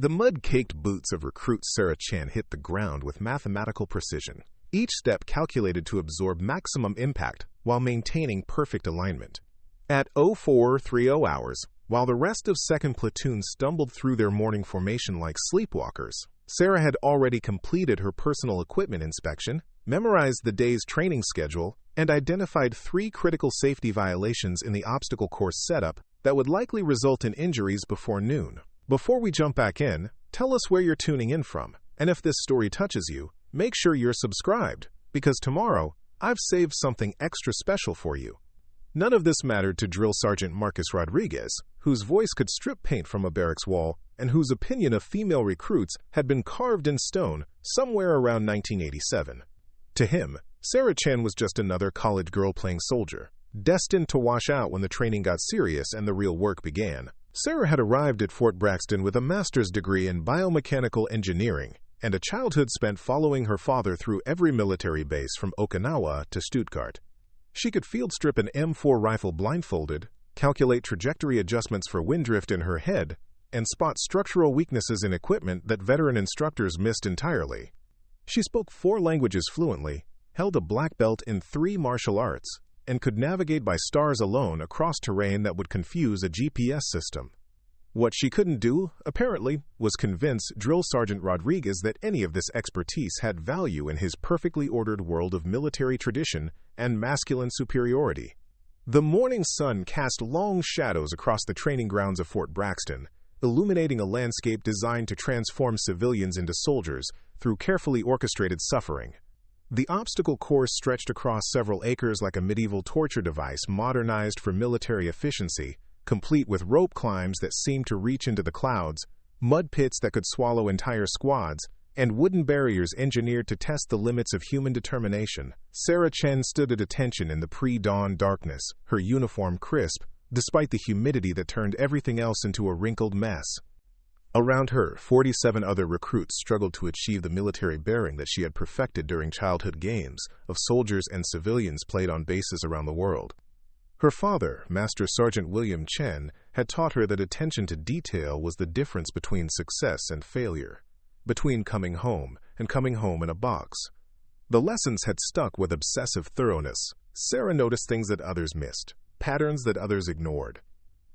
The mud-caked boots of recruit Sarah Chen hit the ground with mathematical precision, each step calculated to absorb maximum impact while maintaining perfect alignment. At 0430 hours, while the rest of 2nd Platoon stumbled through their morning formation like sleepwalkers, Sarah had already completed her personal equipment inspection, memorized the day's training schedule, and identified 3 critical safety violations in the obstacle course setup that would likely result in injuries before noon. Before we jump back in, tell us where you're tuning in from, and if this story touches you, make sure you're subscribed, because tomorrow, I've saved something extra special for you. None of this mattered to Drill Sergeant Marcus Rodriguez, whose voice could strip paint from a barracks wall and whose opinion of female recruits had been carved in stone somewhere around 1987. To him, Sarah Chen was just another college girl playing soldier, destined to wash out when the training got serious and the real work began. Sarah had arrived at Fort Braxton with a master's degree in biomechanical engineering and a childhood spent following her father through every military base from Okinawa to Stuttgart. She could field strip an M4 rifle blindfolded, calculate trajectory adjustments for wind drift in her head, and spot structural weaknesses in equipment that veteran instructors missed entirely. She spoke 4 languages fluently, held a black belt in 3 martial arts, and could navigate by stars alone across terrain that would confuse a GPS system. What she couldn't do, apparently, was convince Drill Sergeant Rodriguez that any of this expertise had value in his perfectly ordered world of military tradition and masculine superiority. The morning sun cast long shadows across the training grounds of Fort Braxton, illuminating a landscape designed to transform civilians into soldiers through carefully orchestrated suffering. The obstacle course stretched across several acres like a medieval torture device modernized for military efficiency, complete with rope climbs that seemed to reach into the clouds, mud pits that could swallow entire squads, and wooden barriers engineered to test the limits of human determination. Sarah Chen stood at attention in the pre-dawn darkness, her uniform crisp, despite the humidity that turned everything else into a wrinkled mess. Around her, 47 other recruits struggled to achieve the military bearing that she had perfected during childhood games of soldiers and civilians played on bases around the world. Her father, Master Sergeant William Chen, had taught her that attention to detail was the difference between success and failure, between coming home and coming home in a box. The lessons had stuck with obsessive thoroughness. Sarah noticed things that others missed, patterns that others ignored,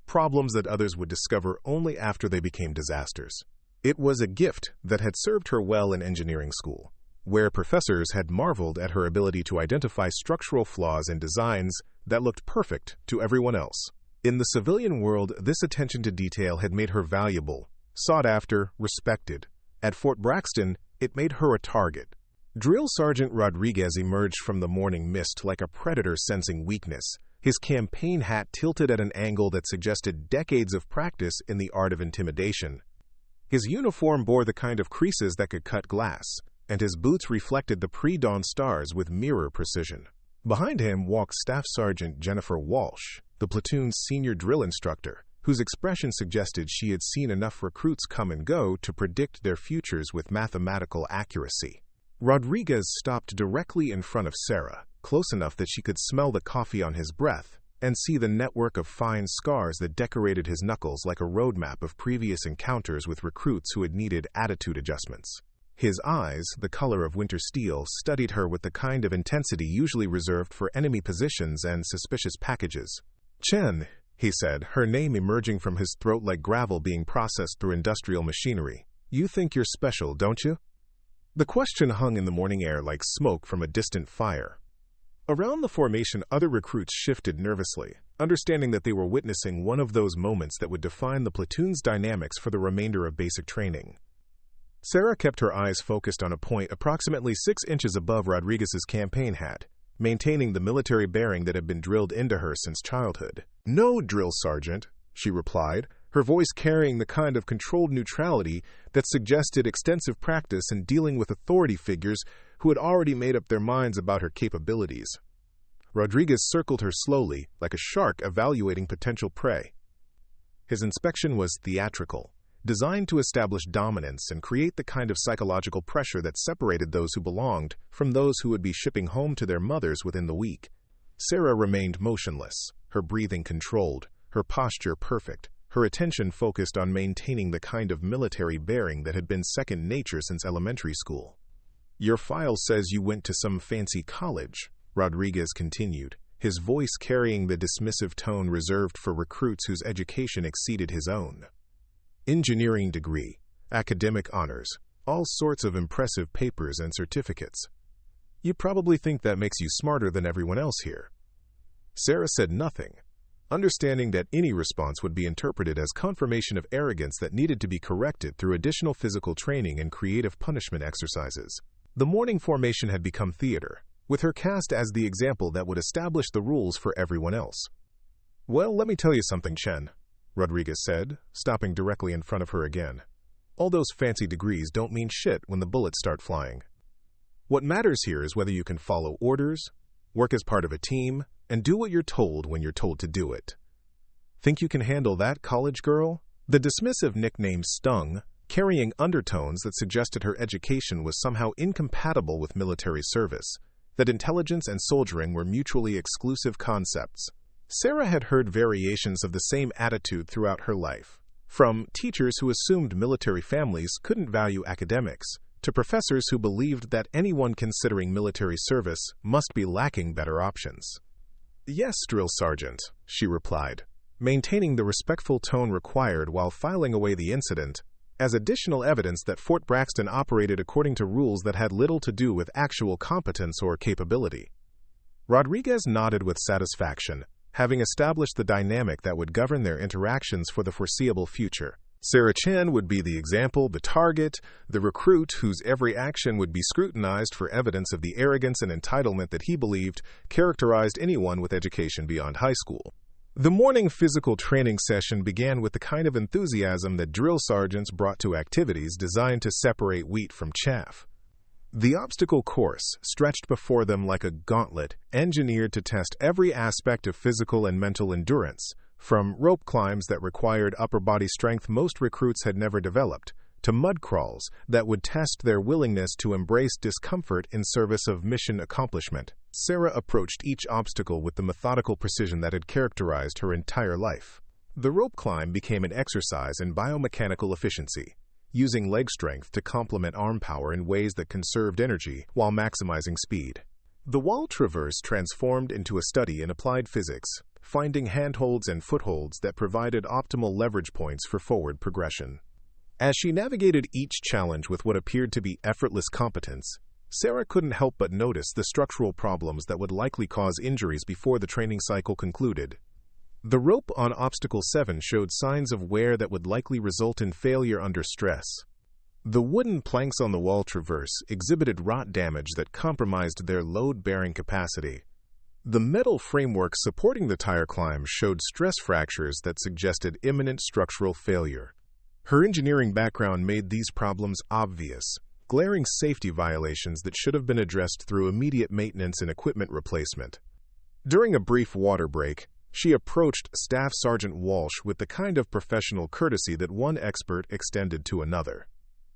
problems that others would discover only after they became disasters. It was a gift that had served her well in engineering school, where professors had marveled at her ability to identify structural flaws in designs that looked perfect to everyone else. In the civilian world, this attention to detail had made her valuable, sought after, respected. At Fort Braxton, it made her a target. Drill Sergeant Rodriguez emerged from the morning mist like a predator sensing weakness, his campaign hat tilted at an angle that suggested decades of practice in the art of intimidation. His uniform bore the kind of creases that could cut glass, and his boots reflected the pre-dawn stars with mirror precision. Behind him walked Staff Sergeant Jennifer Walsh, the platoon's senior drill instructor, whose expression suggested she had seen enough recruits come and go to predict their futures with mathematical accuracy. Rodriguez stopped directly in front of Sarah, close enough that she could smell the coffee on his breath and see the network of fine scars that decorated his knuckles like a roadmap of previous encounters with recruits who had needed attitude adjustments. His eyes, the color of winter steel, studied her with the kind of intensity usually reserved for enemy positions and suspicious packages. "Chen," he said, her name emerging from his throat like gravel being processed through industrial machinery. "You think you're special, don't you?" The question hung in the morning air like smoke from a distant fire. Around the formation, other recruits shifted nervously, understanding that they were witnessing one of those moments that would define the platoon's dynamics for the remainder of basic training. Sarah kept her eyes focused on a point approximately 6 inches above Rodriguez's campaign hat, maintaining the military bearing that had been drilled into her since childhood. "No, Drill Sergeant," she replied, her voice carrying the kind of controlled neutrality that suggested extensive practice in dealing with authority figures who had already made up their minds about her capabilities. Rodriguez circled her slowly, like a shark evaluating potential prey. His inspection was theatrical, designed to establish dominance and create the kind of psychological pressure that separated those who belonged from those who would be shipping home to their mothers within the week. Sarah remained motionless, her breathing controlled, her posture perfect, her attention focused on maintaining the kind of military bearing that had been second nature since elementary school. "Your file says you went to some fancy college," Rodriguez continued, his voice carrying the dismissive tone reserved for recruits whose education exceeded his own. "Engineering degree, academic honors, all sorts of impressive papers and certificates. You probably think that makes you smarter than everyone else here." Sarah said nothing, understanding that any response would be interpreted as confirmation of arrogance that needed to be corrected through additional physical training and creative punishment exercises. The morning formation had become theater, with her cast as the example that would establish the rules for everyone else. "Well, let me tell you something, Chen," Rodriguez said, stopping directly in front of her again. "All those fancy degrees don't mean shit when the bullets start flying. What matters here is whether you can follow orders, work as part of a team, and do what you're told when you're told to do it. Think you can handle that, college girl?" The dismissive nickname stung, carrying undertones that suggested her education was somehow incompatible with military service, that intelligence and soldiering were mutually exclusive concepts. Sarah had heard variations of the same attitude throughout her life, from teachers who assumed military families couldn't value academics, to professors who believed that anyone considering military service must be lacking better options. "Yes, drill sergeant," she replied, maintaining the respectful tone required while filing away the incident as additional evidence that Fort Braxton operated according to rules that had little to do with actual competence or capability. Rodriguez nodded with satisfaction, having established the dynamic that would govern their interactions for the foreseeable future. Sarah Chen would be the example, the target, the recruit whose every action would be scrutinized for evidence of the arrogance and entitlement that he believed characterized anyone with education beyond high school. The morning physical training session began with the kind of enthusiasm that drill sergeants brought to activities designed to separate wheat from chaff. The obstacle course stretched before them like a gauntlet engineered to test every aspect of physical and mental endurance, from rope climbs that required upper body strength most recruits had never developed, to mud crawls that would test their willingness to embrace discomfort in service of mission accomplishment. Sarah approached each obstacle with the methodical precision that had characterized her entire life. The rope climb became an exercise in biomechanical efficiency, using leg strength to complement arm power in ways that conserved energy while maximizing speed. The wall traverse transformed into a study in applied physics, finding handholds and footholds that provided optimal leverage points for forward progression. As she navigated each challenge with what appeared to be effortless competence, Sarah couldn't help but notice the structural problems that would likely cause injuries before the training cycle concluded. The rope on Obstacle 7 showed signs of wear that would likely result in failure under stress. The wooden planks on the wall traverse exhibited rot damage that compromised their load-bearing capacity. The metal framework supporting the tire climb showed stress fractures that suggested imminent structural failure. Her engineering background made these problems obvious, glaring safety violations that should have been addressed through immediate maintenance and equipment replacement. During a brief water break, she approached Staff Sergeant Walsh with the kind of professional courtesy that one expert extended to another.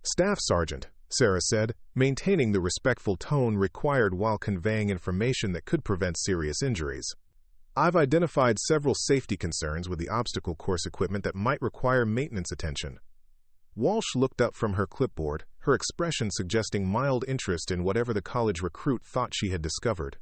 "Staff Sergeant," Sarah said, maintaining the respectful tone required while conveying information that could prevent serious injuries. "I've identified several safety concerns with the obstacle course equipment that might require maintenance attention." Walsh looked up from her clipboard, her expression suggesting mild interest in whatever the college recruit thought she had discovered.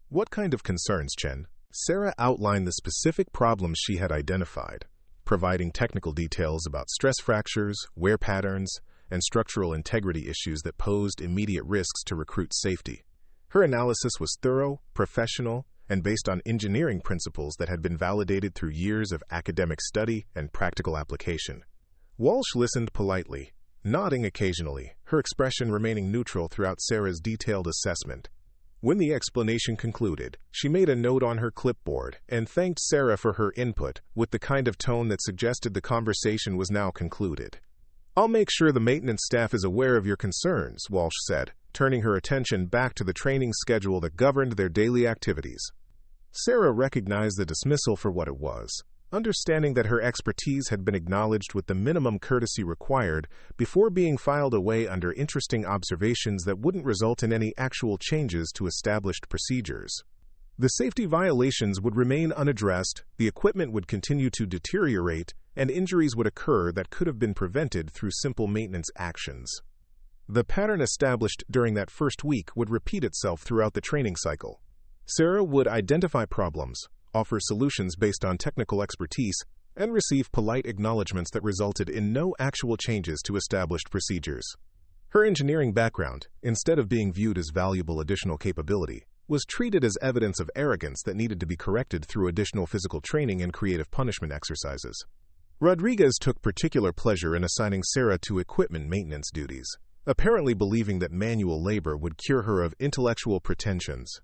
"What kind of concerns, Chen?" Sarah outlined the specific problems she had identified, providing technical details about stress fractures, wear patterns, and structural integrity issues that posed immediate risks to recruit safety. Her analysis was thorough, professional, and based on engineering principles that had been validated through years of academic study and practical application. Walsh listened politely, nodding occasionally, her expression remaining neutral throughout Sarah's detailed assessment. When the explanation concluded, she made a note on her clipboard and thanked Sarah for her input with the kind of tone that suggested the conversation was now concluded. "I'll make sure the maintenance staff is aware of your concerns," Walsh said, turning her attention back to the training schedule that governed their daily activities. Sarah recognized the dismissal for what it was, understanding that her expertise had been acknowledged with the minimum courtesy required before being filed away under interesting observations that wouldn't result in any actual changes to established procedures. The safety violations would remain unaddressed, the equipment would continue to deteriorate, and injuries would occur that could have been prevented through simple maintenance actions. The pattern established during that first week would repeat itself throughout the training cycle. Sarah would identify problems, offer solutions based on technical expertise, and receive polite acknowledgments that resulted in no actual changes to established procedures. Her engineering background, instead of being viewed as valuable additional capability, was treated as evidence of arrogance that needed to be corrected through additional physical training and creative punishment exercises. Rodriguez took particular pleasure in assigning Sarah to equipment maintenance duties, apparently believing that manual labor would cure her of intellectual pretensions.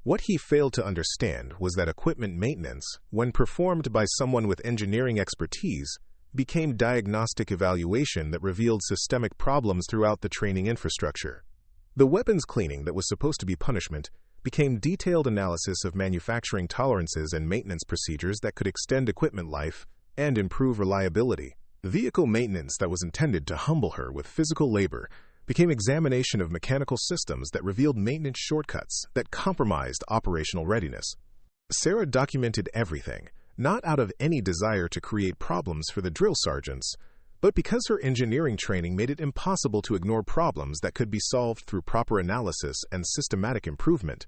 What he failed to understand was that equipment maintenance, when performed by someone with engineering expertise, became diagnostic evaluation that revealed systemic problems throughout the training infrastructure. The weapons cleaning that was supposed to be punishment became detailed analysis of manufacturing tolerances and maintenance procedures that could extend equipment life and improve reliability. Vehicle maintenance that was intended to humble her with physical labor became examination of mechanical systems that revealed maintenance shortcuts that compromised operational readiness. Sarah documented everything, not out of any desire to create problems for the drill sergeants, but because her engineering training made it impossible to ignore problems that could be solved through proper analysis and systematic improvement.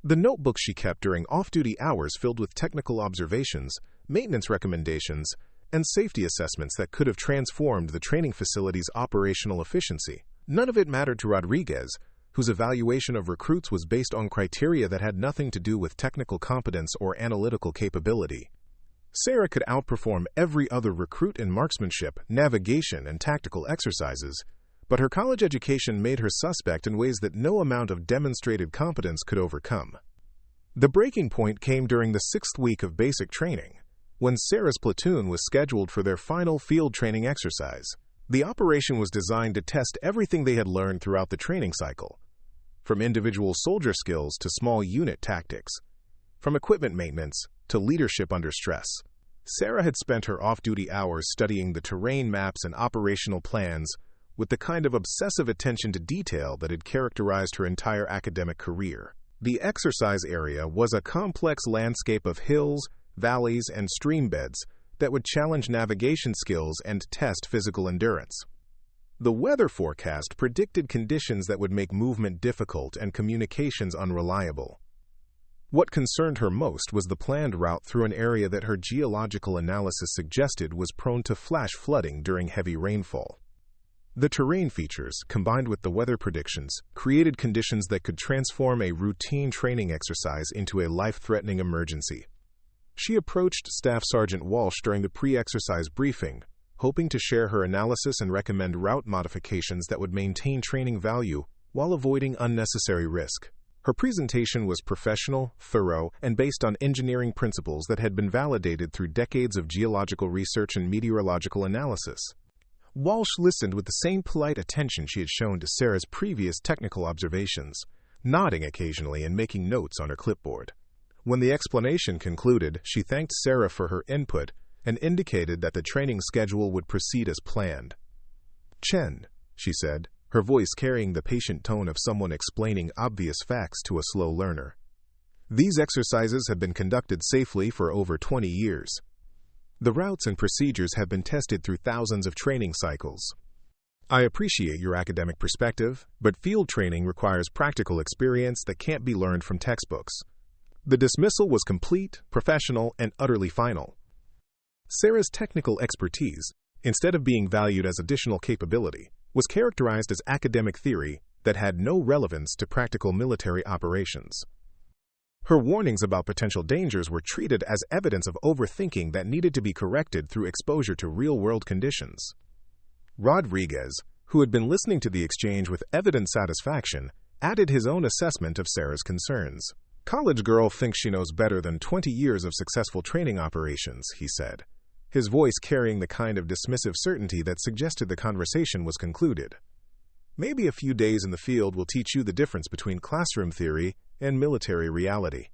The notebook she kept during off-duty hours filled with technical observations, maintenance recommendations, and safety assessments that could have transformed the training facility's operational efficiency. None of it mattered to Rodriguez, whose evaluation of recruits was based on criteria that had nothing to do with technical competence or analytical capability. Sarah could outperform every other recruit in marksmanship, navigation, and tactical exercises, but her college education made her suspect in ways that no amount of demonstrated competence could overcome. The breaking point came during the 6th week of basic training, when Sarah's platoon was scheduled for their final field training exercise. The operation was designed to test everything they had learned throughout the training cycle, from individual soldier skills to small unit tactics, from equipment maintenance to leadership under stress. Sarah had spent her off-duty hours studying the terrain maps and operational plans with the kind of obsessive attention to detail that had characterized her entire academic career. The exercise area was a complex landscape of hills, valleys, and stream beds that would challenge navigation skills and test physical endurance. The weather forecast predicted conditions that would make movement difficult and communications unreliable. What concerned her most was the planned route through an area that her geological analysis suggested was prone to flash flooding during heavy rainfall. The terrain features, combined with the weather predictions, created conditions that could transform a routine training exercise into a life-threatening emergency. She approached Staff Sergeant Walsh during the pre-exercise briefing, hoping to share her analysis and recommend route modifications that would maintain training value while avoiding unnecessary risk. Her presentation was professional, thorough, and based on engineering principles that had been validated through decades of geological research and meteorological analysis. Walsh listened with the same polite attention she had shown to Sarah's previous technical observations, nodding occasionally and making notes on her clipboard. When the explanation concluded, she thanked Sarah for her input and indicated that the training schedule would proceed as planned. "Chen," she said, her voice carrying the patient tone of someone explaining obvious facts to a slow learner. "These exercises have been conducted safely for over 20 years. The routes and procedures have been tested through thousands of training cycles. I appreciate your academic perspective, but field training requires practical experience that can't be learned from textbooks." The dismissal was complete, professional, and utterly final. Sarah's technical expertise, instead of being valued as additional capability, was characterized as academic theory that had no relevance to practical military operations. Her warnings about potential dangers were treated as evidence of overthinking that needed to be corrected through exposure to real-world conditions. Rodriguez, who had been listening to the exchange with evident satisfaction, added his own assessment of Sarah's concerns. "College girl thinks she knows better than 20 years of successful training operations," he said, his voice carrying the kind of dismissive certainty that suggested the conversation was concluded. "Maybe a few days in the field will teach you the difference between classroom theory and military reality."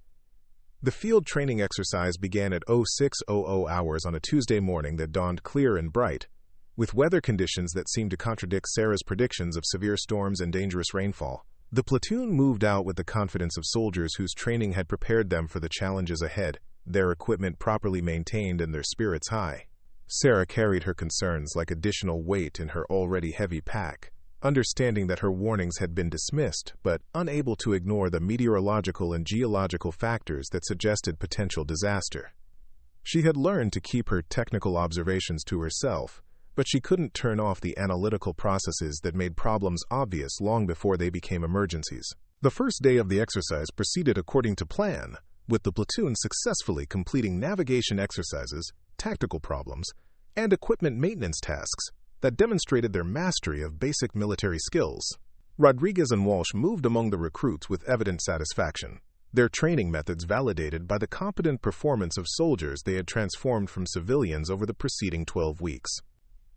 The field training exercise began at 06:00 hours on a Tuesday morning that dawned clear and bright, with weather conditions that seemed to contradict Sarah's predictions of severe storms and dangerous rainfall. The platoon moved out with the confidence of soldiers whose training had prepared them for the challenges ahead, their equipment properly maintained and their spirits high. Sarah carried her concerns like additional weight in her already heavy pack, understanding that her warnings had been dismissed, but unable to ignore the meteorological and geological factors that suggested potential disaster. She had learned to keep her technical observations to herself, but she couldn't turn off the analytical processes that made problems obvious long before they became emergencies. The first day of the exercise proceeded according to plan, with the platoon successfully completing navigation exercises, tactical problems, and equipment maintenance tasks that demonstrated their mastery of basic military skills. Rodriguez and Walsh moved among the recruits with evident satisfaction, their training methods validated by the competent performance of soldiers they had transformed from civilians over the preceding 12 weeks.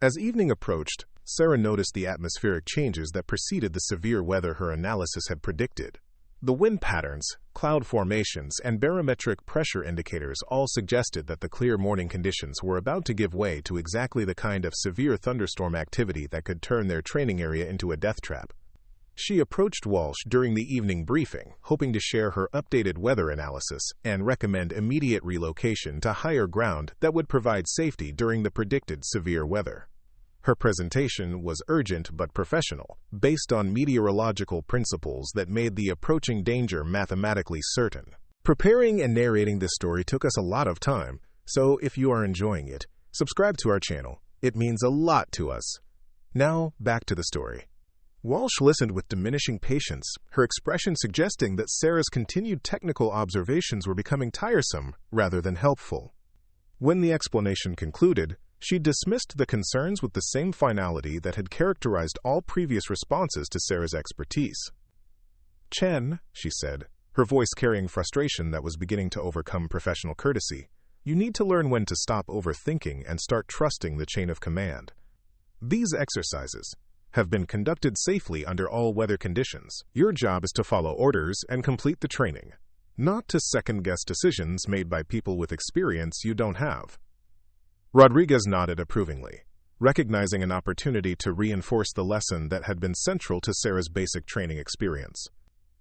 As evening approached, Sarah noticed the atmospheric changes that preceded the severe weather her analysis had predicted. The wind patterns, cloud formations, and barometric pressure indicators all suggested that the clear morning conditions were about to give way to exactly the kind of severe thunderstorm activity that could turn their training area into a death trap. She approached Walsh during the evening briefing, hoping to share her updated weather analysis and recommend immediate relocation to higher ground that would provide safety during the predicted severe weather. Her presentation was urgent but professional, based on meteorological principles that made the approaching danger mathematically certain. Preparing and narrating this story took us a lot of time, so if you are enjoying it, subscribe to our channel. It means a lot to us. Now, back to the story. Walsh listened with diminishing patience, her expression suggesting that Sarah's continued technical observations were becoming tiresome rather than helpful. When the explanation concluded, she dismissed the concerns with the same finality that had characterized all previous responses to Sarah's expertise. "Chen," she said, her voice carrying frustration that was beginning to overcome professional courtesy, "you need to learn when to stop overthinking and start trusting the chain of command. These exercises have been conducted safely under all weather conditions. Your job is to follow orders and complete the training, not to second-guess decisions made by people with experience you don't have." Rodriguez nodded approvingly, recognizing an opportunity to reinforce the lesson that had been central to Sarah's basic training experience.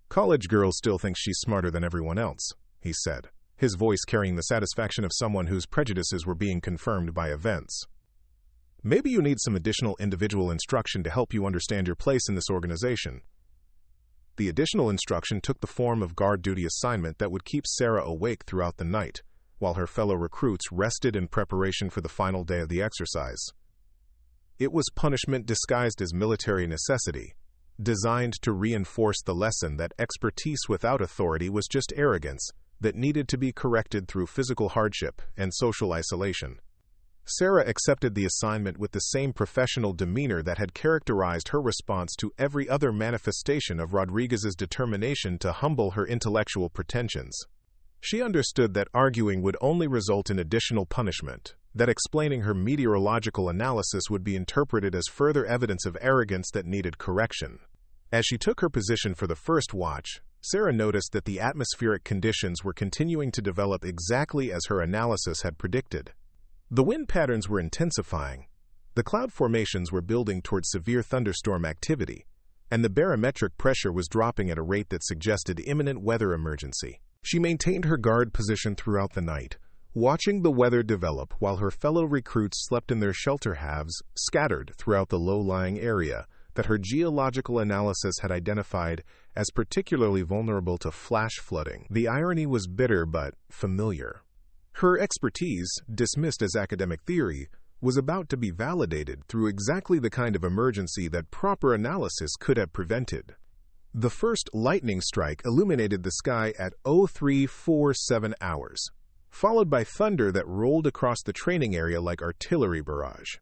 "College girl still thinks she's smarter than everyone else," he said, his voice carrying the satisfaction of someone whose prejudices were being confirmed by events. "Maybe you need some additional individual instruction to help you understand your place in this organization." The additional instruction took the form of guard duty assignment that would keep Sarah awake throughout the night, while her fellow recruits rested in preparation for the final day of the exercise. It was punishment disguised as military necessity, designed to reinforce the lesson that expertise without authority was just arrogance that needed to be corrected through physical hardship and social isolation. Sarah accepted the assignment with the same professional demeanor that had characterized her response to every other manifestation of Rodriguez's determination to humble her intellectual pretensions. She understood that arguing would only result in additional punishment, that explaining her meteorological analysis would be interpreted as further evidence of arrogance that needed correction. As she took her position for the first watch, Sarah noticed that the atmospheric conditions were continuing to develop exactly as her analysis had predicted. The wind patterns were intensifying, the cloud formations were building towards severe thunderstorm activity, and the barometric pressure was dropping at a rate that suggested imminent weather emergency. She maintained her guard position throughout the night, watching the weather develop while her fellow recruits slept in their shelter halves, scattered throughout the low-lying area that her geological analysis had identified as particularly vulnerable to flash flooding. The irony was bitter but familiar. Her expertise, dismissed as academic theory, was about to be validated through exactly the kind of emergency that proper analysis could have prevented. The first lightning strike illuminated the sky at 0347 hours, followed by thunder that rolled across the training area like artillery barrage.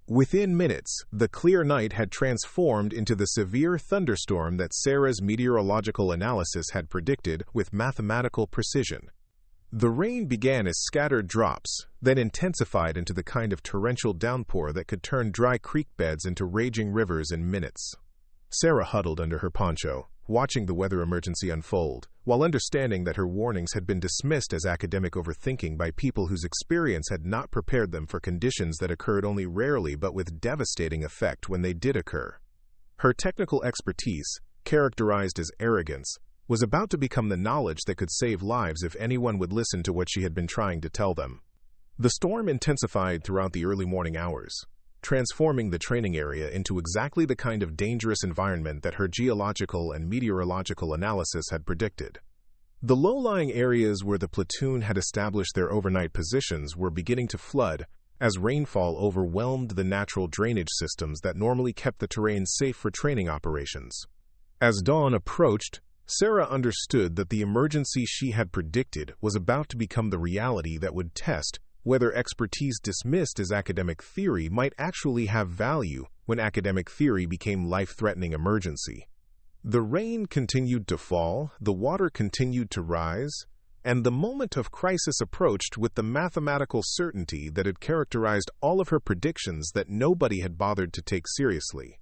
Within minutes, the clear night had transformed into the severe thunderstorm that Sarah's meteorological analysis had predicted with mathematical precision. The rain began as scattered drops, then intensified into the kind of torrential downpour that could turn dry creek beds into raging rivers in minutes. Sarah huddled under her poncho, watching the weather emergency unfold, while understanding that her warnings had been dismissed as academic overthinking by people whose experience had not prepared them for conditions that occurred only rarely but with devastating effect when they did occur. Her technical expertise, characterized as arrogance, was about to become the knowledge that could save lives if anyone would listen to what she had been trying to tell them. The storm intensified throughout the early morning hours, transforming the training area into exactly the kind of dangerous environment that her geological and meteorological analysis had predicted. The low-lying areas where the platoon had established their overnight positions were beginning to flood as rainfall overwhelmed the natural drainage systems that normally kept the terrain safe for training operations. As dawn approached, Sarah understood that the emergency she had predicted was about to become the reality that would test whether expertise dismissed as academic theory might actually have value when academic theory became life-threatening emergency. The rain continued to fall, the water continued to rise, and the moment of crisis approached with the mathematical certainty that had characterized all of her predictions that nobody had bothered to take seriously.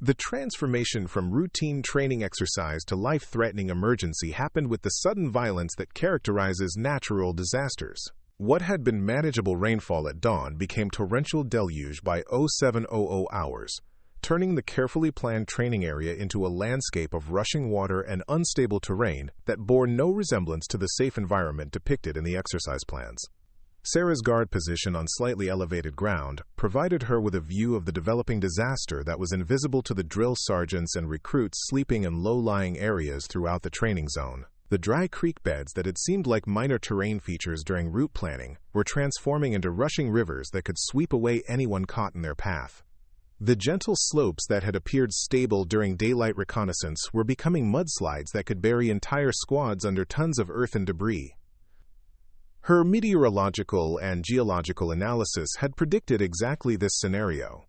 The transformation from routine training exercise to life-threatening emergency happened with the sudden violence that characterizes natural disasters. What had been manageable rainfall at dawn became torrential deluge by 0700 hours, turning the carefully planned training area into a landscape of rushing water and unstable terrain that bore no resemblance to the safe environment depicted in the exercise plans. Sarah's guard position on slightly elevated ground provided her with a view of the developing disaster that was invisible to the drill sergeants and recruits sleeping in low-lying areas throughout the training zone. The dry creek beds that had seemed like minor terrain features during route planning were transforming into rushing rivers that could sweep away anyone caught in their path. The gentle slopes that had appeared stable during daylight reconnaissance were becoming mudslides that could bury entire squads under tons of earth and debris. Her meteorological and geological analysis had predicted exactly this scenario.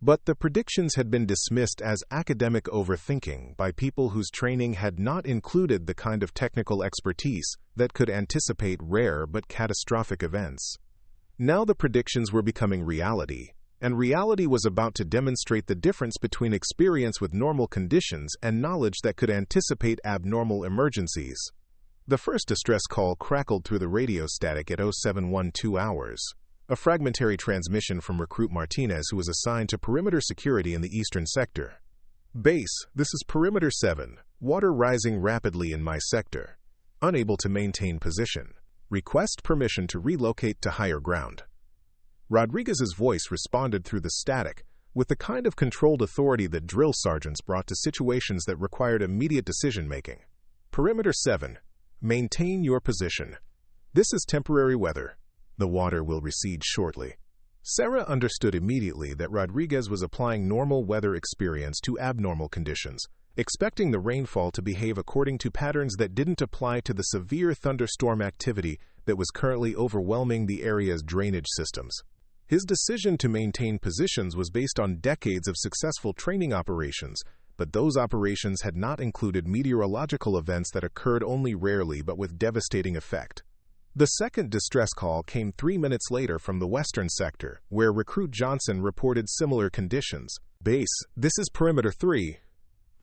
But the predictions had been dismissed as academic overthinking by people whose training had not included the kind of technical expertise that could anticipate rare but catastrophic events. Now the predictions were becoming reality, and reality was about to demonstrate the difference between experience with normal conditions and knowledge that could anticipate abnormal emergencies. The first distress call crackled through the radio static at 0712 hours. A fragmentary transmission from recruit Martinez, who was assigned to perimeter security in the eastern sector. Base, this is Perimeter 7. Water rising rapidly in my sector. Unable to maintain position. Request permission to relocate to higher ground. Rodriguez's voice responded through the static, with the kind of controlled authority that drill sergeants brought to situations that required immediate decision-making. Perimeter 7. Maintain your position. This is temporary weather. The water will recede shortly. Sarah understood immediately that Rodriguez was applying normal weather experience to abnormal conditions, expecting the rainfall to behave according to patterns that didn't apply to the severe thunderstorm activity that was currently overwhelming the area's drainage systems. His decision to maintain positions was based on decades of successful training operations, but those operations had not included meteorological events that occurred only rarely but with devastating effect. The second distress call came 3 minutes later from the western sector, where recruit Johnson reported similar conditions. Base, this is Perimeter 3.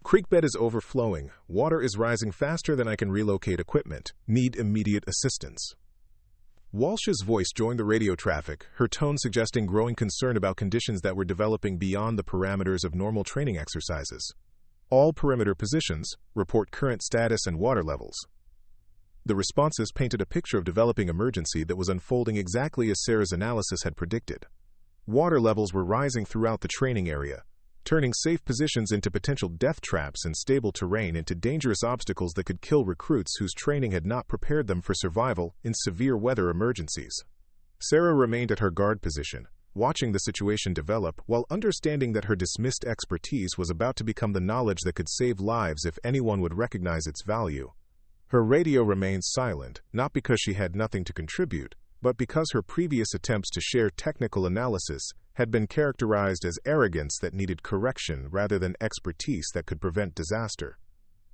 Creek bed is overflowing. Water is rising faster than I can relocate equipment. Need immediate assistance. Walsh's voice joined the radio traffic, her tone suggesting growing concern about conditions that were developing beyond the parameters of normal training exercises. All perimeter positions, report current status and water levels. The responses painted a picture of developing emergency that was unfolding exactly as Sarah's analysis had predicted. Water levels were rising throughout the training area, turning safe positions into potential death traps and stable terrain into dangerous obstacles that could kill recruits whose training had not prepared them for survival in severe weather emergencies. Sarah remained at her guard position, watching the situation develop while understanding that her dismissed expertise was about to become the knowledge that could save lives if anyone would recognize its value. Her radio remained silent, not because she had nothing to contribute, but because her previous attempts to share technical analysis had been characterized as arrogance that needed correction rather than expertise that could prevent disaster.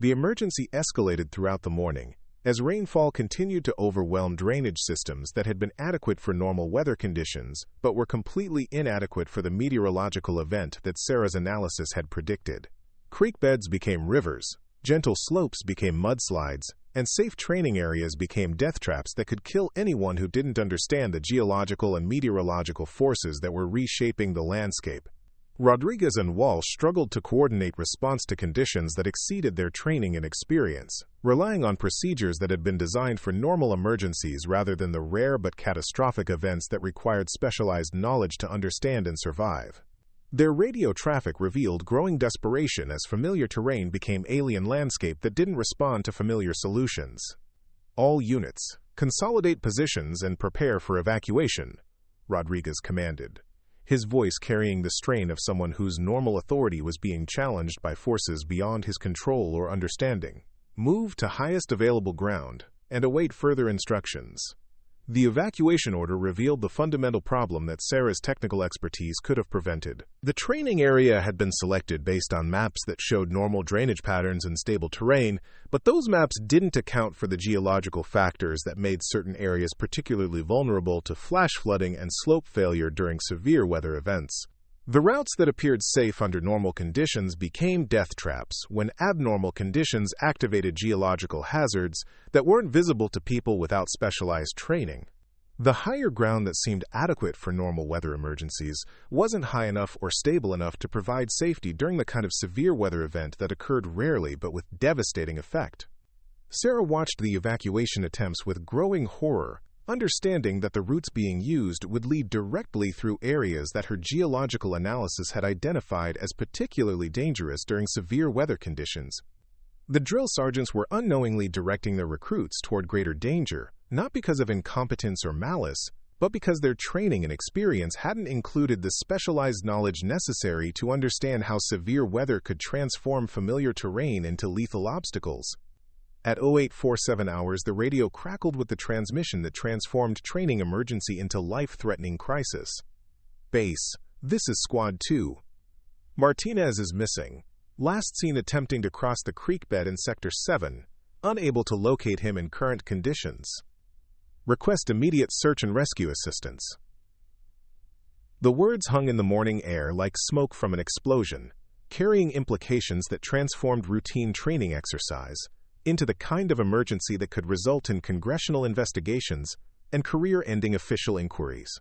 The emergency escalated throughout the morning, as rainfall continued to overwhelm drainage systems that had been adequate for normal weather conditions, but were completely inadequate for the meteorological event that Sarah's analysis had predicted. Creek beds became rivers, gentle slopes became mudslides, and safe training areas became death traps that could kill anyone who didn't understand the geological and meteorological forces that were reshaping the landscape. Rodriguez and Walsh struggled to coordinate response to conditions that exceeded their training and experience, relying on procedures that had been designed for normal emergencies rather than the rare but catastrophic events that required specialized knowledge to understand and survive. Their radio traffic revealed growing desperation as familiar terrain became alien landscape that didn't respond to familiar solutions. "All units, consolidate positions and prepare for evacuation," Rodriguez commanded, his voice carrying the strain of someone whose normal authority was being challenged by forces beyond his control or understanding. "Move to highest available ground and await further instructions." The evacuation order revealed the fundamental problem that Sarah's technical expertise could have prevented. The training area had been selected based on maps that showed normal drainage patterns and stable terrain, but those maps didn't account for the geological factors that made certain areas particularly vulnerable to flash flooding and slope failure during severe weather events. The routes that appeared safe under normal conditions became death traps when abnormal conditions activated geological hazards that weren't visible to people without specialized training. The higher ground that seemed adequate for normal weather emergencies wasn't high enough or stable enough to provide safety during the kind of severe weather event that occurred rarely but with devastating effect. Sarah watched the evacuation attempts with growing horror, understanding that the routes being used would lead directly through areas that her geological analysis had identified as particularly dangerous during severe weather conditions. The drill sergeants were unknowingly directing their recruits toward greater danger, not because of incompetence or malice, but because their training and experience hadn't included the specialized knowledge necessary to understand how severe weather could transform familiar terrain into lethal obstacles. At 0847 hours, the radio crackled with the transmission that transformed training emergency into life-threatening crisis. "Base, this is Squad 2. Martinez is missing. Last seen attempting to cross the creek bed in Sector 7. Unable to locate him in current conditions. Request immediate search and rescue assistance." The words hung in the morning air like smoke from an explosion, carrying implications that transformed routine training exercise into the kind of emergency that could result in congressional investigations and career-ending official inquiries.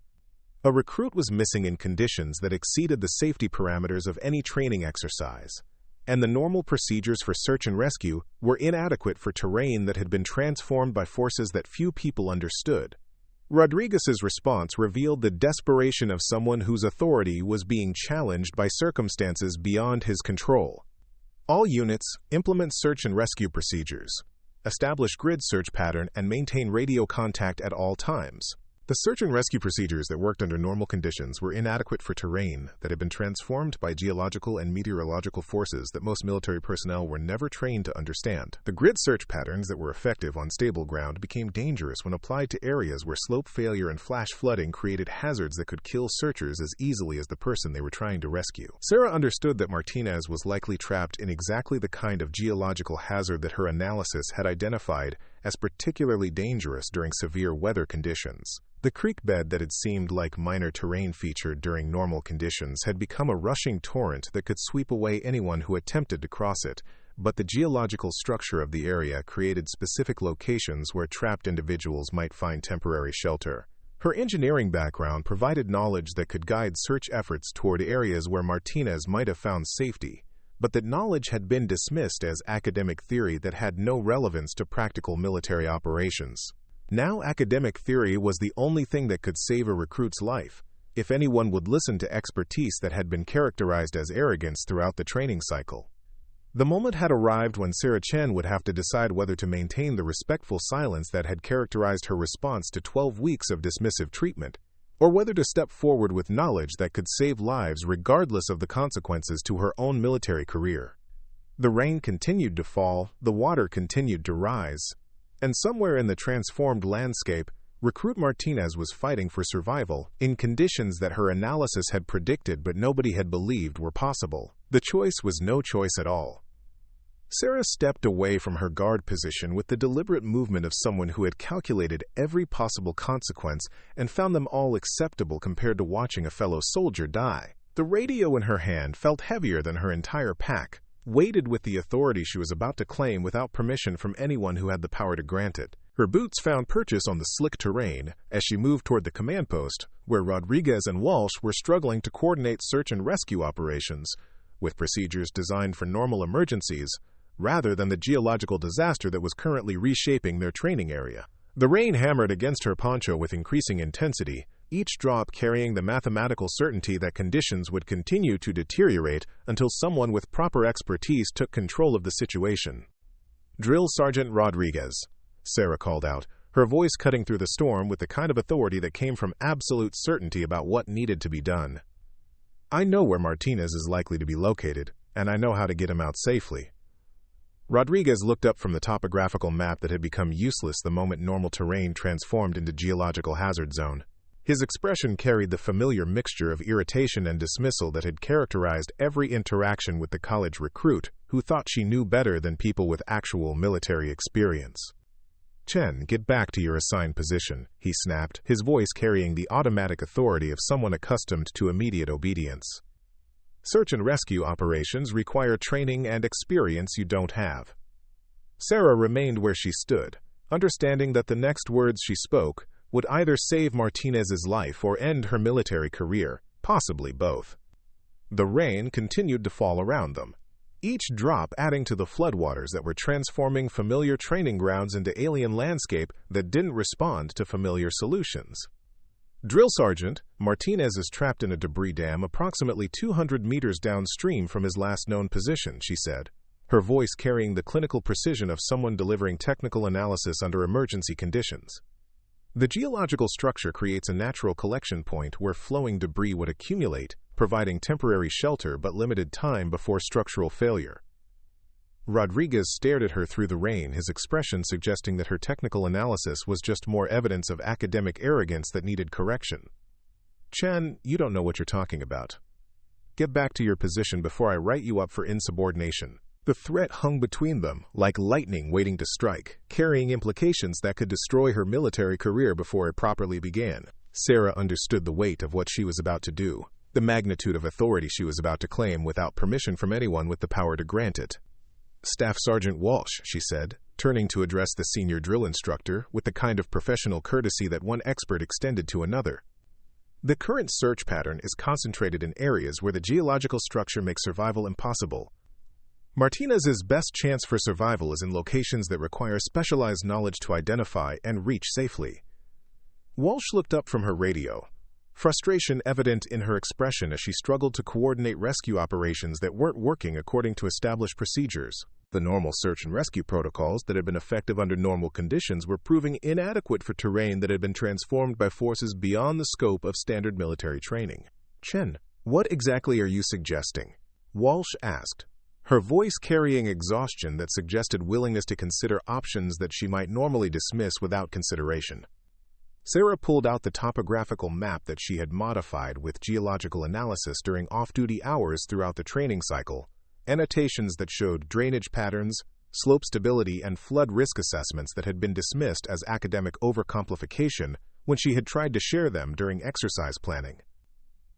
A recruit was missing in conditions that exceeded the safety parameters of any training exercise, and the normal procedures for search and rescue were inadequate for terrain that had been transformed by forces that few people understood. Rodriguez's response revealed the desperation of someone whose authority was being challenged by circumstances beyond his control. "All units, implement search and rescue procedures. Establish grid search pattern and maintain radio contact at all times." The search and rescue procedures that worked under normal conditions were inadequate for terrain that had been transformed by geological and meteorological forces that most military personnel were never trained to understand. The grid search patterns that were effective on stable ground became dangerous when applied to areas where slope failure and flash flooding created hazards that could kill searchers as easily as the person they were trying to rescue. Sarah understood that Martinez was likely trapped in exactly the kind of geological hazard that her analysis had identified as particularly dangerous during severe weather conditions. The creek bed that had seemed like minor terrain feature during normal conditions had become a rushing torrent that could sweep away anyone who attempted to cross it, but the geological structure of the area created specific locations where trapped individuals might find temporary shelter. Her engineering background provided knowledge that could guide search efforts toward areas where Martinez might have found safety, but that knowledge had been dismissed as academic theory that had no relevance to practical military operations. Now academic theory was the only thing that could save a recruit's life, if anyone would listen to expertise that had been characterized as arrogance throughout the training cycle. The moment had arrived when Sarah Chen would have to decide whether to maintain the respectful silence that had characterized her response to 12 weeks of dismissive treatment, or whether to step forward with knowledge that could save lives regardless of the consequences to her own military career. The rain continued to fall, the water continued to rise, and somewhere in the transformed landscape, recruit Martinez was fighting for survival in conditions that her analysis had predicted but nobody had believed were possible. The choice was no choice at all. Sarah stepped away from her guard position with the deliberate movement of someone who had calculated every possible consequence and found them all acceptable compared to watching a fellow soldier die. The radio in her hand felt heavier than her entire pack, weighted with the authority she was about to claim without permission from anyone who had the power to grant it. Her boots found purchase on the slick terrain as she moved toward the command post, where Rodriguez and Walsh were struggling to coordinate search and rescue operations, with procedures designed for normal emergencies, rather than the geological disaster that was currently reshaping their training area. The rain hammered against her poncho with increasing intensity, each drop carrying the mathematical certainty that conditions would continue to deteriorate until someone with proper expertise took control of the situation. "Drill Sergeant Rodriguez," Sarah called out, her voice cutting through the storm with the kind of authority that came from absolute certainty about what needed to be done. "I know where Martinez is likely to be located, and I know how to get him out safely." Rodriguez looked up from the topographical map that had become useless the moment normal terrain transformed into geological hazard zone. His expression carried the familiar mixture of irritation and dismissal that had characterized every interaction with the college recruit, who thought she knew better than people with actual military experience. "Chen, get back to your assigned position," he snapped, his voice carrying the automatic authority of someone accustomed to immediate obedience. "Search and rescue operations require training and experience you don't have." Sarah remained where she stood, understanding that the next words she spoke would either save Martinez's life or end her military career, possibly both. The rain continued to fall around them, each drop adding to the floodwaters that were transforming familiar training grounds into alien landscape that didn't respond to familiar solutions. "Drill Sergeant, Martinez is trapped in a debris dam approximately 200 meters downstream from his last known position," she said, her voice carrying the clinical precision of someone delivering technical analysis under emergency conditions. "The geological structure creates a natural collection point where flowing debris would accumulate, providing temporary shelter but limited time before structural failure." Rodriguez stared at her through the rain, his expression suggesting that her technical analysis was just more evidence of academic arrogance that needed correction. "Chen, you don't know what you're talking about. Get back to your position before I write you up for insubordination." The threat hung between them, like lightning waiting to strike, carrying implications that could destroy her military career before it properly began. Sarah understood the weight of what she was about to do, the magnitude of authority she was about to claim without permission from anyone with the power to grant it. "Staff Sergeant Walsh," she said, turning to address the senior drill instructor with the kind of professional courtesy that one expert extended to another. "The current search pattern is concentrated in areas where the geological structure makes survival impossible. Martinez's best chance for survival is in locations that require specialized knowledge to identify and reach safely." Walsh looked up from her radio, frustration evident in her expression as she struggled to coordinate rescue operations that weren't working according to established procedures. The normal search and rescue protocols that had been effective under normal conditions were proving inadequate for terrain that had been transformed by forces beyond the scope of standard military training. "Chen, what exactly are you suggesting?" Walsh asked, her voice carrying exhaustion that suggested willingness to consider options that she might normally dismiss without consideration. Sarah pulled out the topographical map that she had modified with geological analysis during off-duty hours throughout the training cycle, annotations that showed drainage patterns, slope stability, and flood risk assessments that had been dismissed as academic overcomplication when she had tried to share them during exercise planning.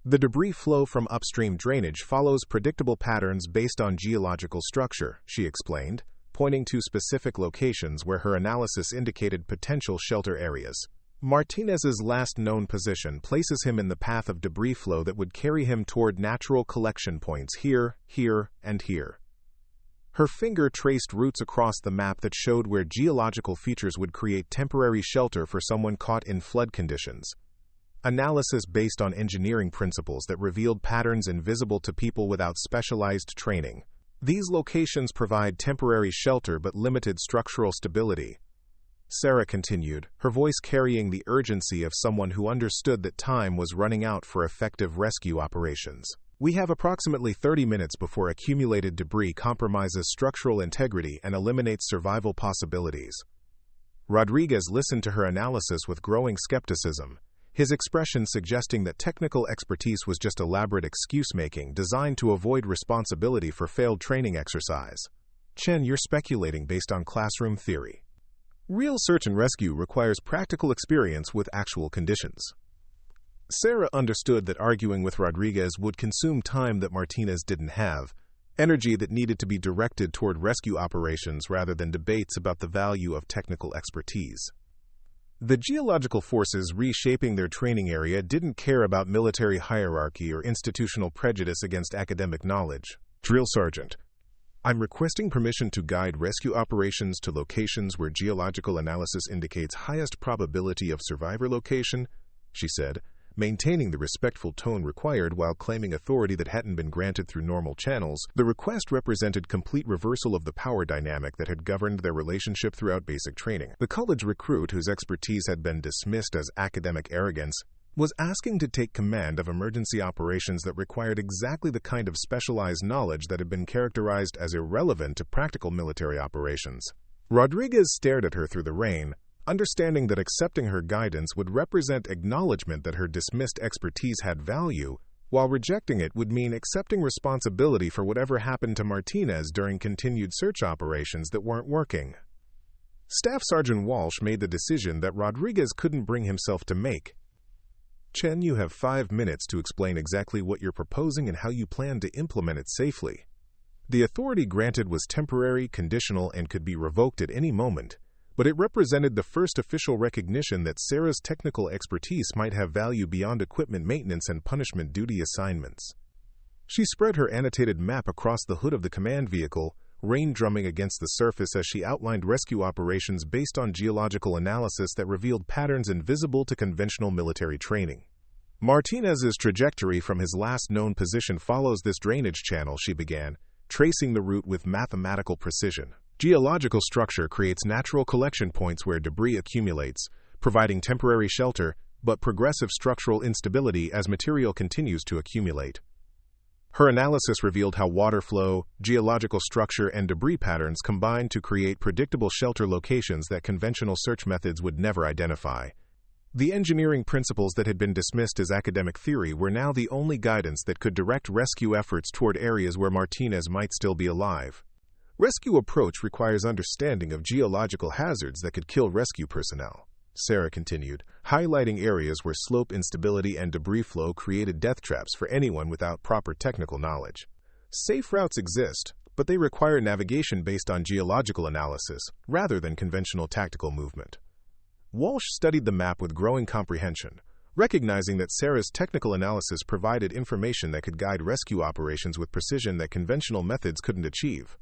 "The debris flow from upstream drainage follows predictable patterns based on geological structure," she explained, pointing to specific locations where her analysis indicated potential shelter areas. "Martinez's last known position places him in the path of debris flow that would carry him toward natural collection points here, here, and here." Her finger traced routes across the map that showed where geological features would create temporary shelter for someone caught in flood conditions. Analysis based on engineering principles that revealed patterns invisible to people without specialized training. "These locations provide temporary shelter but limited structural stability," Sarah continued, her voice carrying the urgency of someone who understood that time was running out for effective rescue operations. "We have approximately 30 minutes before accumulated debris compromises structural integrity and eliminates survival possibilities." Rodriguez listened to her analysis with growing skepticism, his expression suggesting that technical expertise was just elaborate excuse-making designed to avoid responsibility for failed training exercise. "Chen, you're speculating based on classroom theory. Real search and rescue requires practical experience with actual conditions." Sarah understood that arguing with Rodriguez would consume time that Martinez didn't have, energy that needed to be directed toward rescue operations rather than debates about the value of technical expertise. The geological forces reshaping their training area didn't care about military hierarchy or institutional prejudice against academic knowledge. Drill Sergeant, I'm requesting permission to guide rescue operations to locations where geological analysis indicates highest probability of survivor location, she said, maintaining the respectful tone required while claiming authority that hadn't been granted through normal channels. The request represented complete reversal of the power dynamic that had governed their relationship throughout basic training. The college recruit, whose expertise had been dismissed as academic arrogance, was asking to take command of emergency operations that required exactly the kind of specialized knowledge that had been characterized as irrelevant to practical military operations. Rodriguez stared at her through the rain, understanding that accepting her guidance would represent acknowledgement that her dismissed expertise had value, while rejecting it would mean accepting responsibility for whatever happened to Martinez during continued search operations that weren't working. Staff Sergeant Walsh made the decision that Rodriguez couldn't bring himself to make. Chen, you have 5 minutes to explain exactly what you're proposing and how you plan to implement it safely. The authority granted was temporary, conditional, and could be revoked at any moment, but it represented the first official recognition that Sarah's technical expertise might have value beyond equipment maintenance and punishment duty assignments. She spread her annotated map across the hood of the command vehicle, rain drumming against the surface as she outlined rescue operations based on geological analysis that revealed patterns invisible to conventional military training. Martinez's trajectory from his last known position follows this drainage channel, she began, tracing the route with mathematical precision. Geological structure creates natural collection points where debris accumulates, providing temporary shelter, but progressive structural instability as material continues to accumulate. Her analysis revealed how water flow, geological structure, and debris patterns combine to create predictable shelter locations that conventional search methods would never identify. The engineering principles that had been dismissed as academic theory were now the only guidance that could direct rescue efforts toward areas where Martinez might still be alive. Rescue approach requires understanding of geological hazards that could kill rescue personnel, Sarah continued, highlighting areas where slope instability and debris flow created death traps for anyone without proper technical knowledge. Safe routes exist, but they require navigation based on geological analysis rather than conventional tactical movement. Walsh studied the map with growing comprehension, recognizing that Sarah's technical analysis provided information that could guide rescue operations with precision that conventional methods couldn't achieve.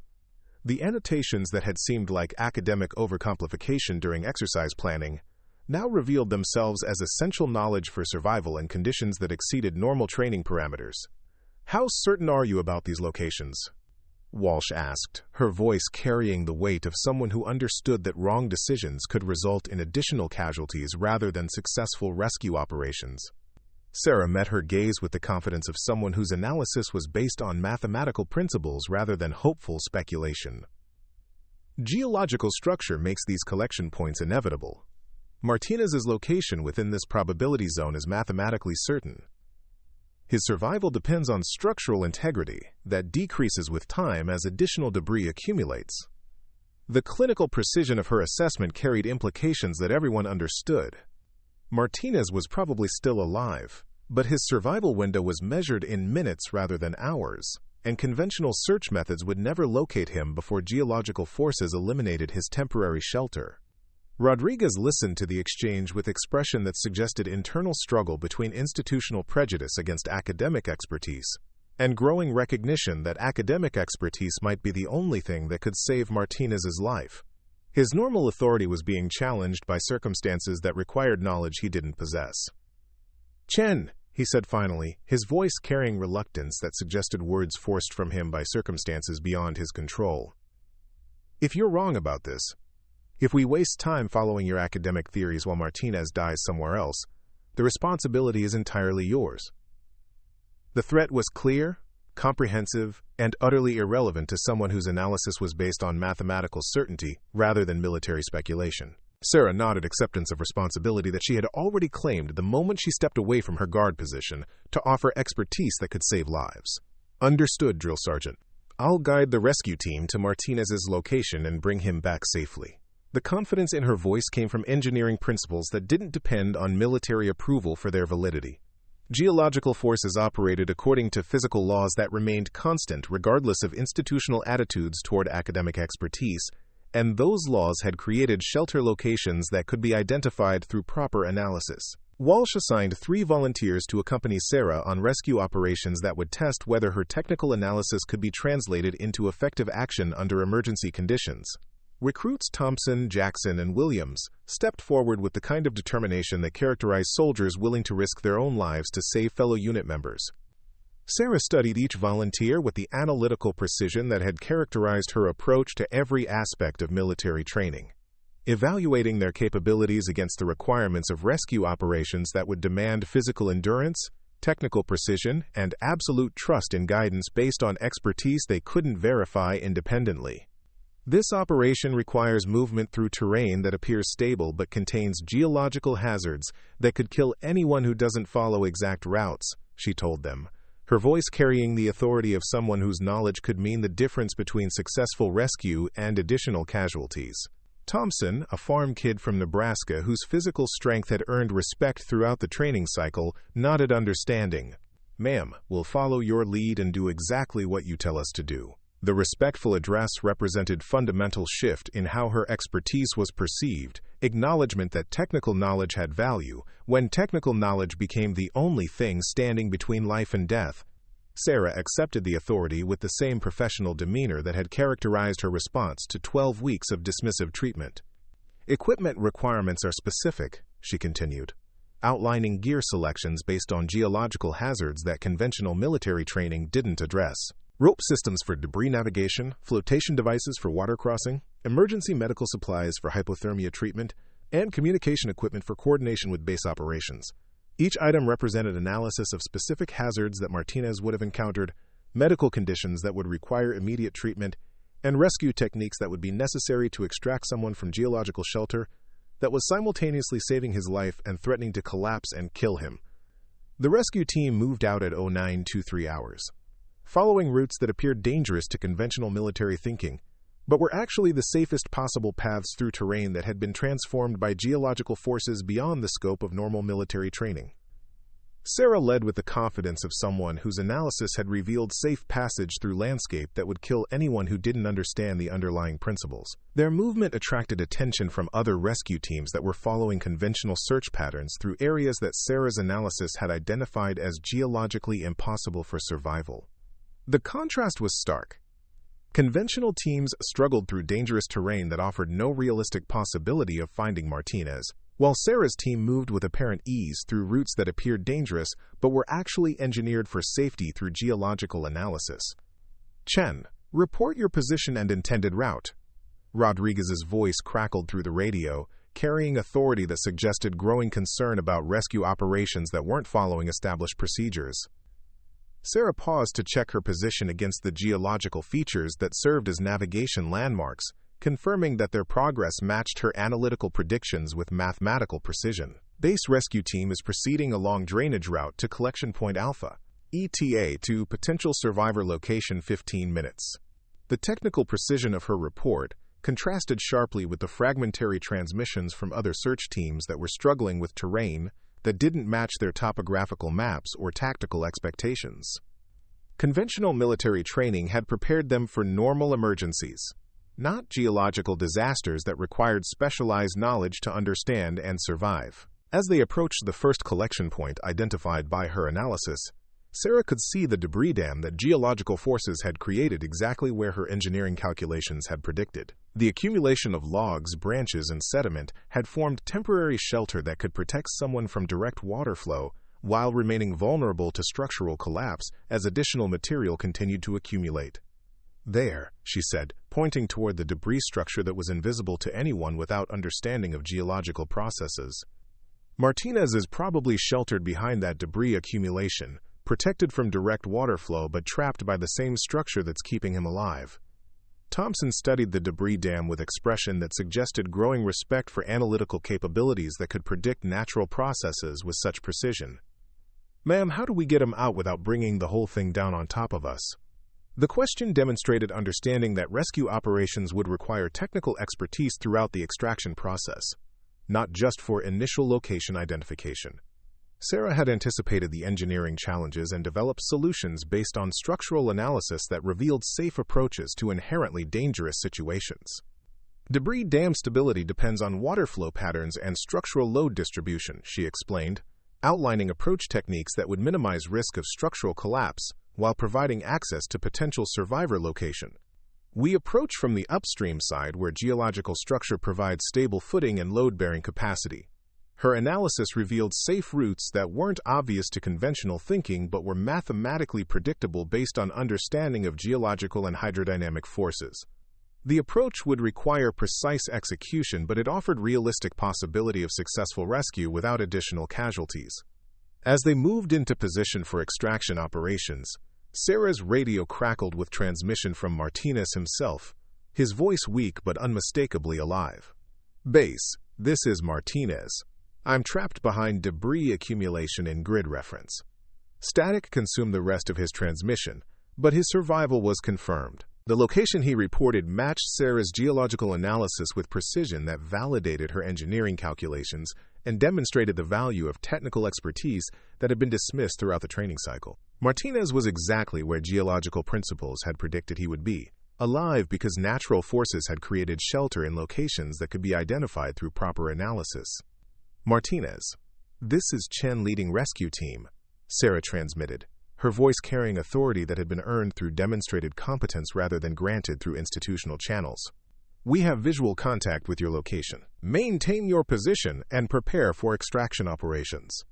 The annotations that had seemed like academic overcomplication during exercise planning now revealed themselves as essential knowledge for survival in conditions that exceeded normal training parameters. How certain are you about these locations? Walsh asked, her voice carrying the weight of someone who understood that wrong decisions could result in additional casualties rather than successful rescue operations. Sarah met her gaze with the confidence of someone whose analysis was based on mathematical principles rather than hopeful speculation. Geological structure makes these collection points inevitable. Martinez's location within this probability zone is mathematically certain. His survival depends on structural integrity that decreases with time as additional debris accumulates. The clinical precision of her assessment carried implications that everyone understood. Martinez was probably still alive, but his survival window was measured in minutes rather than hours, and conventional search methods would never locate him before geological forces eliminated his temporary shelter. Rodriguez listened to the exchange with expression that suggested internal struggle between institutional prejudice against academic expertise and growing recognition that academic expertise might be the only thing that could save Martinez's life. His normal authority was being challenged by circumstances that required knowledge he didn't possess. "Chen," he said finally, his voice carrying reluctance that suggested words forced from him by circumstances beyond his control. "If you're wrong about this, if we waste time following your academic theories while Martinez dies somewhere else, the responsibility is entirely yours." The threat was clear, comprehensive, and utterly irrelevant to someone whose analysis was based on mathematical certainty rather than military speculation. Sarah nodded acceptance of responsibility that she had already claimed the moment she stepped away from her guard position to offer expertise that could save lives. "Understood, Drill Sergeant. I'll guide the rescue team to Martinez's location and bring him back safely." The confidence in her voice came from engineering principles that didn't depend on military approval for their validity. Geological forces operated according to physical laws that remained constant regardless of institutional attitudes toward academic expertise, and those laws had created shelter locations that could be identified through proper analysis. Walsh assigned 3 volunteers to accompany Sarah on rescue operations that would test whether her technical analysis could be translated into effective action under emergency conditions. Recruits Thompson, Jackson, and Williams stepped forward with the kind of determination that characterized soldiers willing to risk their own lives to save fellow unit members. Sarah studied each volunteer with the analytical precision that had characterized her approach to every aspect of military training, evaluating their capabilities against the requirements of rescue operations that would demand physical endurance, technical precision, and absolute trust in guidance based on expertise they couldn't verify independently. This operation requires movement through terrain that appears stable but contains geological hazards that could kill anyone who doesn't follow exact routes, she told them, her voice carrying the authority of someone whose knowledge could mean the difference between successful rescue and additional casualties. Thompson, a farm kid from Nebraska whose physical strength had earned respect throughout the training cycle, nodded understanding. "Ma'am, we'll follow your lead and do exactly what you tell us to do." The respectful address represented fundamental shift in how her expertise was perceived, acknowledgement that technical knowledge had value, when technical knowledge became the only thing standing between life and death. Sarah accepted the authority with the same professional demeanor that had characterized her response to 12 weeks of dismissive treatment. "Equipment requirements are specific," she continued, outlining gear selections based on geological hazards that conventional military training didn't address. Rope systems for debris navigation, flotation devices for water crossing, emergency medical supplies for hypothermia treatment, and communication equipment for coordination with base operations. Each item represented analysis of specific hazards that Martinez would have encountered, medical conditions that would require immediate treatment, and rescue techniques that would be necessary to extract someone from geological shelter that was simultaneously saving his life and threatening to collapse and kill him. The rescue team moved out at 0923 hours, following routes that appeared dangerous to conventional military thinking, but were actually the safest possible paths through terrain that had been transformed by geological forces beyond the scope of normal military training. Sarah led with the confidence of someone whose analysis had revealed safe passage through landscape that would kill anyone who didn't understand the underlying principles. Their movement attracted attention from other rescue teams that were following conventional search patterns through areas that Sarah's analysis had identified as geologically impossible for survival. The contrast was stark. Conventional teams struggled through dangerous terrain that offered no realistic possibility of finding Martinez, while Sarah's team moved with apparent ease through routes that appeared dangerous but were actually engineered for safety through geological analysis. "Chen, report your position and intended route." Rodriguez's voice crackled through the radio, carrying authority that suggested growing concern about rescue operations that weren't following established procedures. Sarah paused to check her position against the geological features that served as navigation landmarks, confirming that their progress matched her analytical predictions with mathematical precision. Base rescue team is proceeding along drainage route to collection point Alpha, ETA to potential survivor location 15 minutes. The technical precision of her report contrasted sharply with the fragmentary transmissions from other search teams that were struggling with terrain that didn't match their topographical maps or tactical expectations. Conventional military training had prepared them for normal emergencies, not geological disasters that required specialized knowledge to understand and survive. As they approached the first collection point identified by her analysis, Sarah could see the debris dam that geological forces had created exactly where her engineering calculations had predicted. The accumulation of logs, branches, and sediment had formed temporary shelter that could protect someone from direct water flow while remaining vulnerable to structural collapse as additional material continued to accumulate. "There," she said, pointing toward the debris structure that was invisible to anyone without understanding of geological processes. "Martinez is probably sheltered behind that debris accumulation, protected from direct water flow but trapped by the same structure that's keeping him alive." Thompson studied the debris dam with expression that suggested growing respect for analytical capabilities that could predict natural processes with such precision. "Ma'am, how do we get him out without bringing the whole thing down on top of us?" The question demonstrated understanding that rescue operations would require technical expertise throughout the extraction process, not just for initial location identification. Sarah had anticipated the engineering challenges and developed solutions based on structural analysis that revealed safe approaches to inherently dangerous situations. Debris dam stability depends on water flow patterns and structural load distribution, she explained, outlining approach techniques that would minimize risk of structural collapse while providing access to potential survivor location. We approach from the upstream side where geological structure provides stable footing and load-bearing capacity. Her analysis revealed safe routes that weren't obvious to conventional thinking but were mathematically predictable based on understanding of geological and hydrodynamic forces. The approach would require precise execution, but it offered realistic possibility of successful rescue without additional casualties. As they moved into position for extraction operations, Sarah's radio crackled with transmission from Martinez himself, his voice weak but unmistakably alive. "Base, this is Martinez. I'm trapped behind debris accumulation in grid reference." Static consumed the rest of his transmission, but his survival was confirmed. The location he reported matched Sarah's geological analysis with precision that validated her engineering calculations and demonstrated the value of technical expertise that had been dismissed throughout the training cycle. Martinez was exactly where geological principles had predicted he would be, alive because natural forces had created shelter in locations that could be identified through proper analysis. "Martinez, this is Chen leading rescue team," Sarah transmitted, her voice carrying authority that had been earned through demonstrated competence rather than granted through institutional channels. "We have visual contact with your location. Maintain your position and prepare for extraction operations."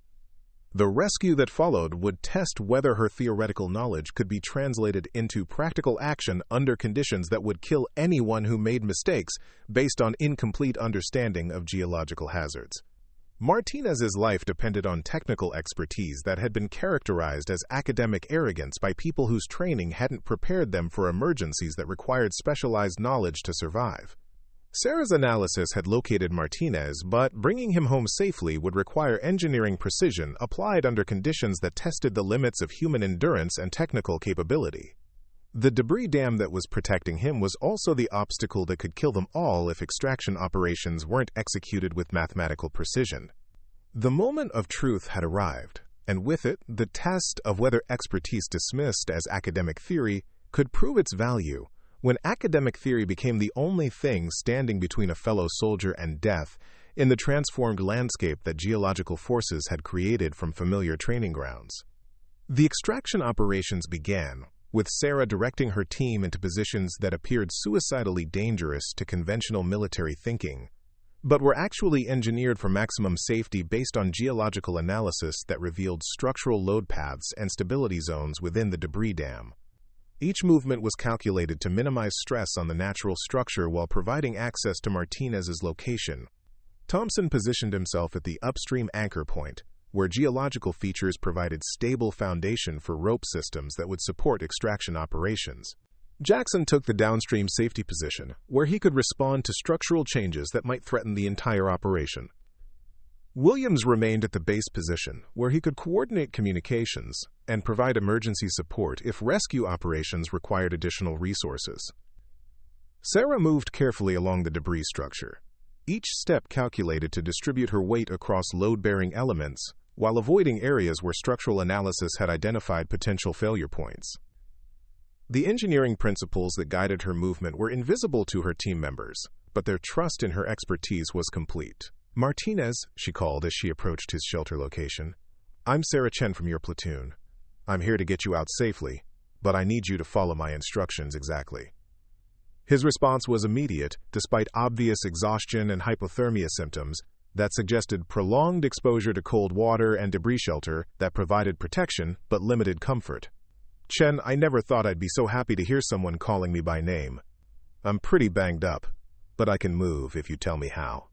The rescue that followed would test whether her theoretical knowledge could be translated into practical action under conditions that would kill anyone who made mistakes based on incomplete understanding of geological hazards. Martinez's life depended on technical expertise that had been characterized as academic arrogance by people whose training hadn't prepared them for emergencies that required specialized knowledge to survive. Sarah's analysis had located Martinez, but bringing him home safely would require engineering precision applied under conditions that tested the limits of human endurance and technical capability. The debris dam that was protecting him was also the obstacle that could kill them all if extraction operations weren't executed with mathematical precision. The moment of truth had arrived, and with it, the test of whether expertise dismissed as academic theory could prove its value. When academic theory became the only thing standing between a fellow soldier and death in the transformed landscape that geological forces had created from familiar training grounds. The extraction operations began, with Sarah directing her team into positions that appeared suicidally dangerous to conventional military thinking, but were actually engineered for maximum safety based on geological analysis that revealed structural load paths and stability zones within the debris dam. Each movement was calculated to minimize stress on the natural structure while providing access to Martinez's location. Thompson positioned himself at the upstream anchor point, where geological features provided stable foundation for rope systems that would support extraction operations. Jackson took the downstream safety position, where he could respond to structural changes that might threaten the entire operation. Williams remained at the base position, where he could coordinate communications and provide emergency support if rescue operations required additional resources. Sarah moved carefully along the debris structure, each step calculated to distribute her weight across load-bearing elements, while avoiding areas where structural analysis had identified potential failure points. The engineering principles that guided her movement were invisible to her team members, but their trust in her expertise was complete. "Martinez," she called as she approached his shelter location. "I'm Sarah Chen from your platoon. I'm here to get you out safely, but I need you to follow my instructions exactly." His response was immediate, despite obvious exhaustion and hypothermia symptoms that suggested prolonged exposure to cold water and debris shelter that provided protection but limited comfort. "Chen, I never thought I'd be so happy to hear someone calling me by name. I'm pretty banged up, but I can move if you tell me how."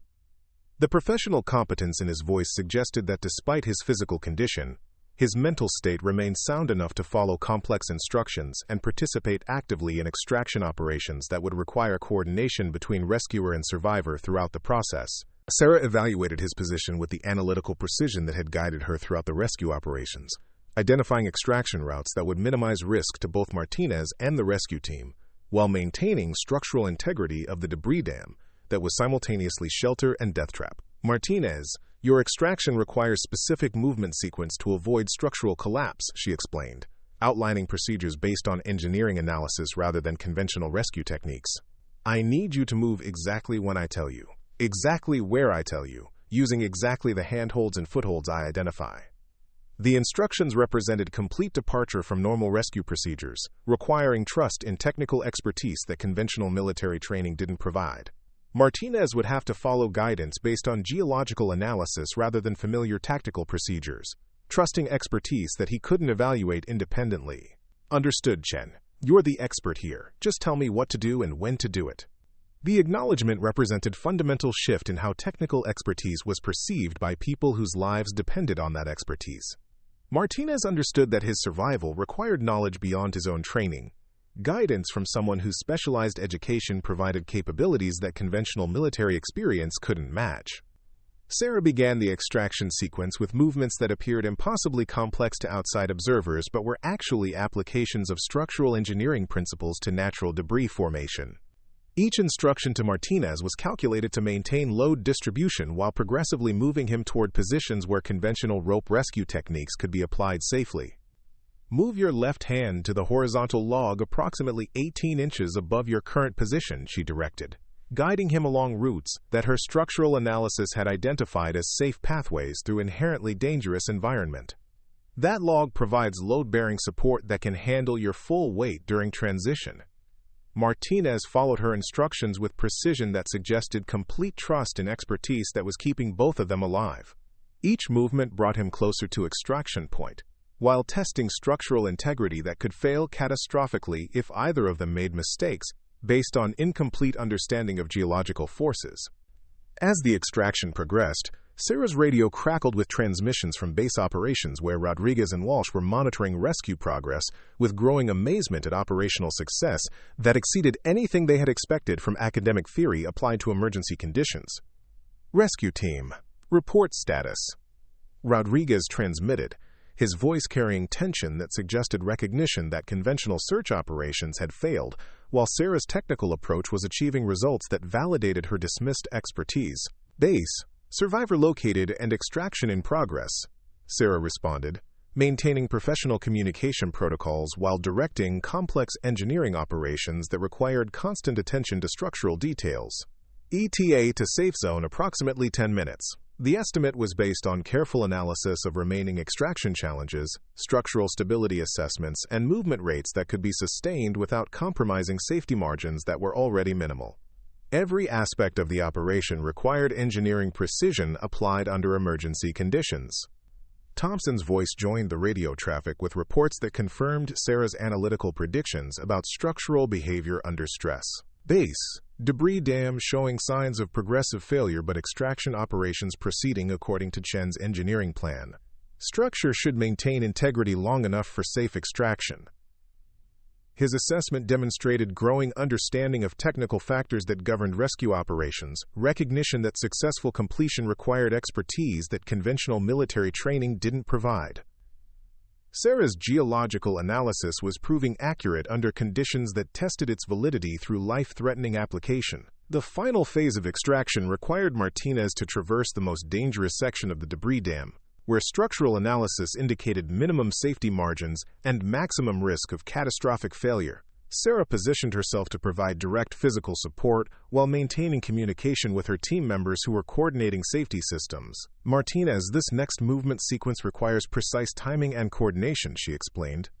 The professional competence in his voice suggested that despite his physical condition, his mental state remained sound enough to follow complex instructions and participate actively in extraction operations that would require coordination between rescuer and survivor throughout the process. Sarah evaluated his position with the analytical precision that had guided her throughout the rescue operations, identifying extraction routes that would minimize risk to both Martinez and the rescue team, while maintaining structural integrity of the debris dam that was simultaneously shelter and death trap. "Martinez, your extraction requires specific movement sequence to avoid structural collapse," she explained, outlining procedures based on engineering analysis rather than conventional rescue techniques. I need you to move exactly when I tell you, exactly where I tell you, using exactly the handholds and footholds I identify. The instructions represented complete departure from normal rescue procedures, requiring trust in technical expertise that conventional military training didn't provide. Martinez would have to follow guidance based on geological analysis rather than familiar tactical procedures, trusting expertise that he couldn't evaluate independently. Understood, Chen. You're the expert here. Just tell me what to do and when to do it. The acknowledgement represented fundamental shift in how technical expertise was perceived by people whose lives depended on that expertise. Martinez understood that his survival required knowledge beyond his own training, guidance from someone whose specialized education provided capabilities that conventional military experience couldn't match. Sarah began the extraction sequence with movements that appeared impossibly complex to outside observers but were actually applications of structural engineering principles to natural debris formation. Each instruction to Martinez was calculated to maintain load distribution while progressively moving him toward positions where conventional rope rescue techniques could be applied safely. Move your left hand to the horizontal log approximately 18 inches above your current position, she directed, guiding him along routes that her structural analysis had identified as safe pathways through inherently dangerous environment. That log provides load-bearing support that can handle your full weight during transition. Martinez followed her instructions with precision that suggested complete trust and expertise that was keeping both of them alive. Each movement brought him closer to extraction point, while testing structural integrity that could fail catastrophically if either of them made mistakes based on incomplete understanding of geological forces. As the extraction progressed, Sarah's radio crackled with transmissions from base operations where Rodriguez and Walsh were monitoring rescue progress with growing amazement at operational success that exceeded anything they had expected from academic theory applied to emergency conditions. Rescue team, report status. Rodriguez transmitted, his voice carrying tension that suggested recognition that conventional search operations had failed, while Sarah's technical approach was achieving results that validated her dismissed expertise. Base, survivor located and extraction in progress, Sarah responded, maintaining professional communication protocols while directing complex engineering operations that required constant attention to structural details. ETA to safe zone approximately 10 minutes. The estimate was based on careful analysis of remaining extraction challenges, structural stability assessments, and movement rates that could be sustained without compromising safety margins that were already minimal. Every aspect of the operation required engineering precision applied under emergency conditions. Thompson's voice joined the radio traffic with reports that confirmed Sarah's analytical predictions about structural behavior under stress. Base, debris dam showing signs of progressive failure but extraction operations proceeding according to Chen's engineering plan. Structure should maintain integrity long enough for safe extraction. His assessment demonstrated growing understanding of technical factors that governed rescue operations, recognition that successful completion required expertise that conventional military training didn't provide. Sarah's geological analysis was proving accurate under conditions that tested its validity through life-threatening application. The final phase of extraction required Martinez to traverse the most dangerous section of the debris dam, where structural analysis indicated minimum safety margins and maximum risk of catastrophic failure. Sarah positioned herself to provide direct physical support while maintaining communication with her team members who were coordinating safety systems. Martinez, this next movement sequence requires precise timing and coordination, she explained,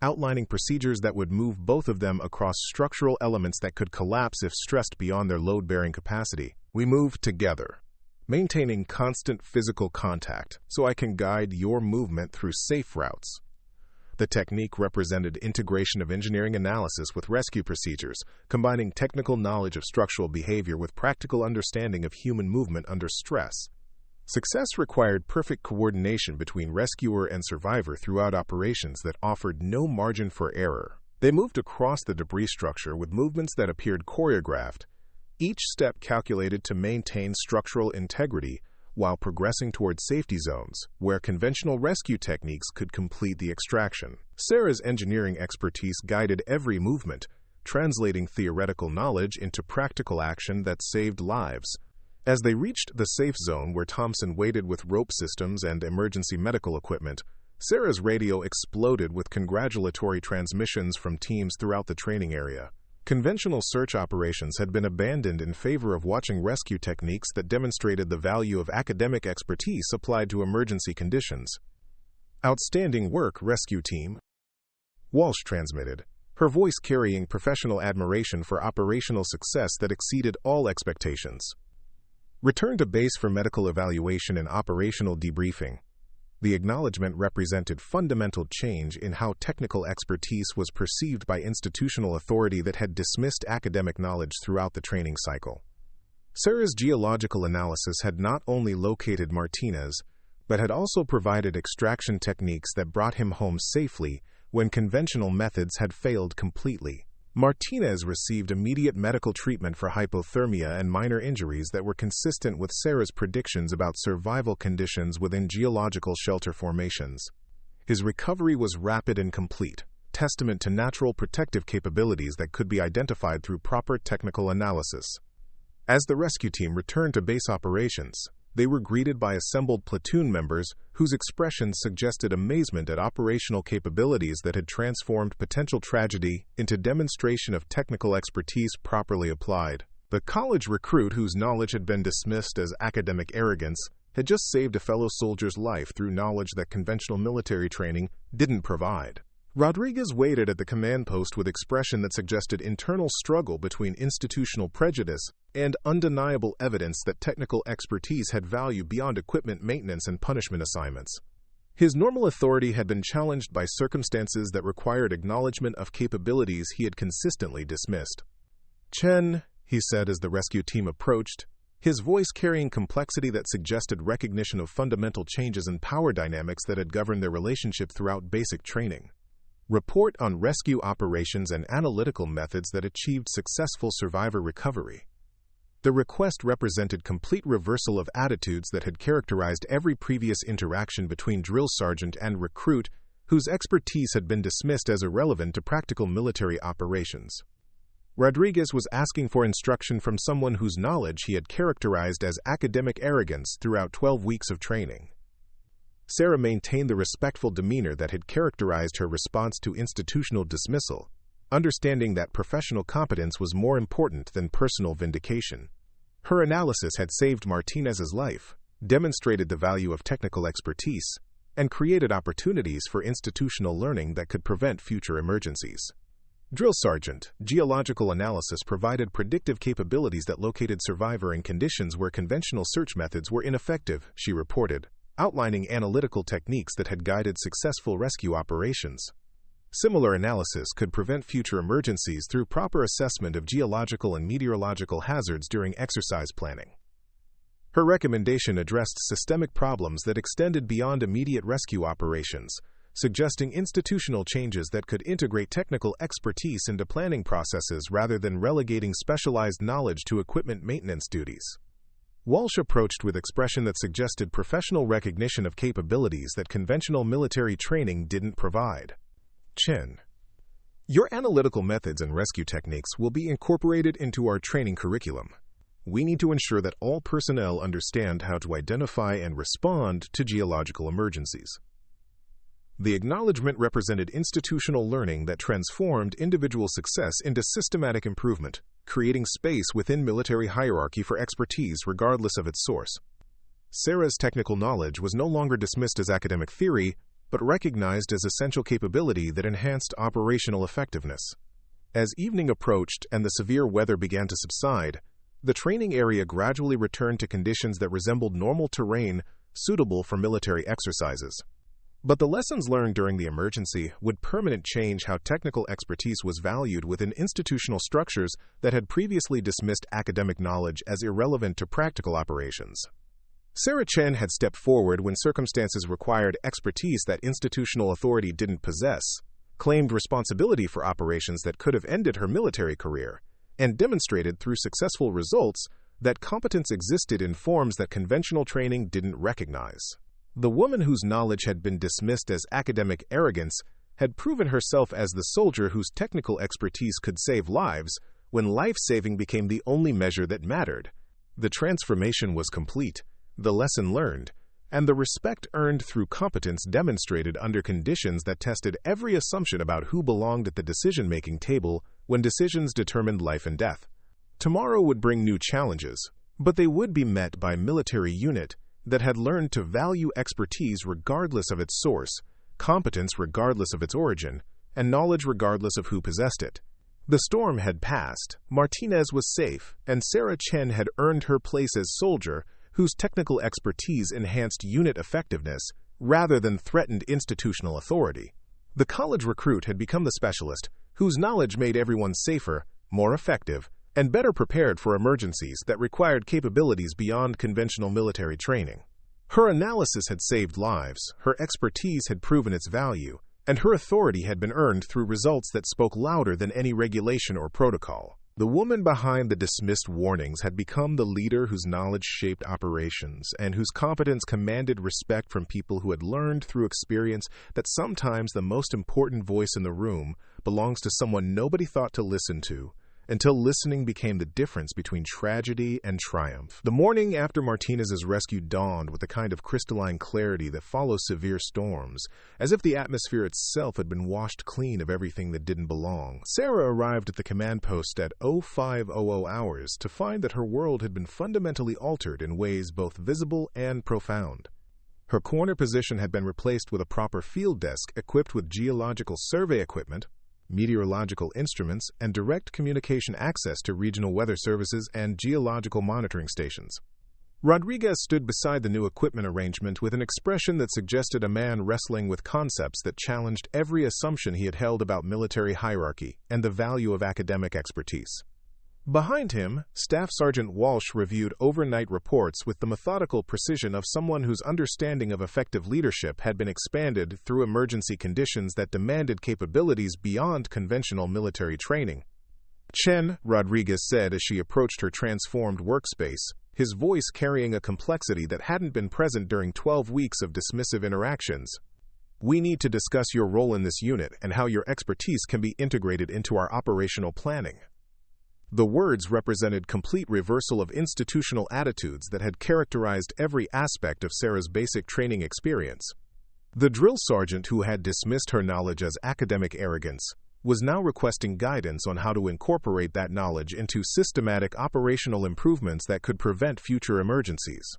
outlining procedures that would move both of them across structural elements that could collapse if stressed beyond their load-bearing capacity. We move together, maintaining constant physical contact so I can guide your movement through safe routes. The technique represented integration of engineering analysis with rescue procedures, combining technical knowledge of structural behavior with practical understanding of human movement under stress. Success required perfect coordination between rescuer and survivor throughout operations that offered no margin for error. They moved across the debris structure with movements that appeared choreographed, each step calculated to maintain structural integrity while progressing toward safety zones, where conventional rescue techniques could complete the extraction. Sarah's engineering expertise guided every movement, translating theoretical knowledge into practical action that saved lives. As they reached the safe zone where Thompson waited with rope systems and emergency medical equipment, Sarah's radio exploded with congratulatory transmissions from teams throughout the training area. Conventional search operations had been abandoned in favor of watching rescue techniques that demonstrated the value of academic expertise applied to emergency conditions. "Outstanding work, rescue team," Walsh transmitted, her voice carrying professional admiration for operational success that exceeded all expectations. "Return to base for medical evaluation and operational debriefing." The acknowledgement represented fundamental change in how technical expertise was perceived by institutional authority that had dismissed academic knowledge throughout the training cycle. Sarah's geological analysis had not only located Martinez, but had also provided extraction techniques that brought him home safely when conventional methods had failed completely. Martinez received immediate medical treatment for hypothermia and minor injuries that were consistent with Sarah's predictions about survival conditions within geological shelter formations. His recovery was rapid and complete, testament to natural protective capabilities that could be identified through proper technical analysis. As the rescue team returned to base operations, they were greeted by assembled platoon members whose expressions suggested amazement at operational capabilities that had transformed potential tragedy into demonstration of technical expertise properly applied. The college recruit, whose knowledge had been dismissed as academic arrogance, had just saved a fellow soldier's life through knowledge that conventional military training didn't provide. Rodriguez waited at the command post with expression that suggested internal struggle between institutional prejudice and undeniable evidence that technical expertise had value beyond equipment maintenance and punishment assignments. His normal authority had been challenged by circumstances that required acknowledgement of capabilities he had consistently dismissed. "Chen," he said as the rescue team approached, his voice carrying complexity that suggested recognition of fundamental changes in power dynamics that had governed their relationship throughout basic training. "Report on rescue operations and analytical methods that achieved successful survivor recovery." The request represented complete reversal of attitudes that had characterized every previous interaction between drill sergeant and recruit, whose expertise had been dismissed as irrelevant to practical military operations. Rodriguez was asking for instruction from someone whose knowledge he had characterized as academic arrogance throughout 12 weeks of training. Sarah maintained the respectful demeanor that had characterized her response to institutional dismissal, understanding that professional competence was more important than personal vindication. Her analysis had saved Martinez's life, demonstrated the value of technical expertise, and created opportunities for institutional learning that could prevent future emergencies. Drill Sergeant, geological analysis provided predictive capabilities that located survivor in conditions where conventional search methods were ineffective, she reported, outlining analytical techniques that had guided successful rescue operations. Similar analysis could prevent future emergencies through proper assessment of geological and meteorological hazards during exercise planning. Her recommendation addressed systemic problems that extended beyond immediate rescue operations, suggesting institutional changes that could integrate technical expertise into planning processes rather than relegating specialized knowledge to equipment maintenance duties. Walsh approached with expression that suggested professional recognition of capabilities that conventional military training didn't provide. "Chen, your analytical methods and rescue techniques will be incorporated into our training curriculum. We need to ensure that all personnel understand how to identify and respond to geological emergencies." The acknowledgement represented institutional learning that transformed individual success into systematic improvement, creating space within military hierarchy for expertise regardless of its source. Sarah's technical knowledge was no longer dismissed as academic theory, but recognized as essential capability that enhanced operational effectiveness. As evening approached and the severe weather began to subside, the training area gradually returned to conditions that resembled normal terrain suitable for military exercises. But the lessons learned during the emergency would permanently change how technical expertise was valued within institutional structures that had previously dismissed academic knowledge as irrelevant to practical operations. Sarah Chen had stepped forward when circumstances required expertise that institutional authority didn't possess, claimed responsibility for operations that could have ended her military career, and demonstrated through successful results that competence existed in forms that conventional training didn't recognize. The woman whose knowledge had been dismissed as academic arrogance had proven herself as the soldier whose technical expertise could save lives when life-saving became the only measure that mattered. The transformation was complete, the lesson learned, and the respect earned through competence demonstrated under conditions that tested every assumption about who belonged at the decision-making table when decisions determined life and death. Tomorrow would bring new challenges, but they would be met by a military unit that had learned to value expertise regardless of its source, competence regardless of its origin, and knowledge regardless of who possessed it. The storm had passed, Martinez was safe, and Sarah Chen had earned her place as soldier whose technical expertise enhanced unit effectiveness rather than threatened institutional authority. The college recruit had become the specialist whose knowledge made everyone safer, more effective, and better prepared for emergencies that required capabilities beyond conventional military training. Her analysis had saved lives, her expertise had proven its value, and her authority had been earned through results that spoke louder than any regulation or protocol. The woman behind the dismissed warnings had become the leader whose knowledge shaped operations and whose competence commanded respect from people who had learned through experience that sometimes the most important voice in the room belongs to someone nobody thought to listen to, until listening became the difference between tragedy and triumph. The morning after Martinez's rescue dawned with the kind of crystalline clarity that follows severe storms, as if the atmosphere itself had been washed clean of everything that didn't belong. Sarah arrived at the command post at 0500 hours to find that her world had been fundamentally altered in ways both visible and profound. Her corner position had been replaced with a proper field desk equipped with geological survey equipment, meteorological instruments, and direct communication access to regional weather services and geological monitoring stations. Rodriguez stood beside the new equipment arrangement with an expression that suggested a man wrestling with concepts that challenged every assumption he had held about military hierarchy and the value of academic expertise. Behind him, Staff Sergeant Walsh reviewed overnight reports with the methodical precision of someone whose understanding of effective leadership had been expanded through emergency conditions that demanded capabilities beyond conventional military training. "Chen," Rodriguez said as she approached her transformed workspace, his voice carrying a complexity that hadn't been present during 12 weeks of dismissive interactions. "We need to discuss your role in this unit and how your expertise can be integrated into our operational planning." The words represented complete reversal of institutional attitudes that had characterized every aspect of Sarah's basic training experience. The drill sergeant who had dismissed her knowledge as academic arrogance was now requesting guidance on how to incorporate that knowledge into systematic operational improvements that could prevent future emergencies.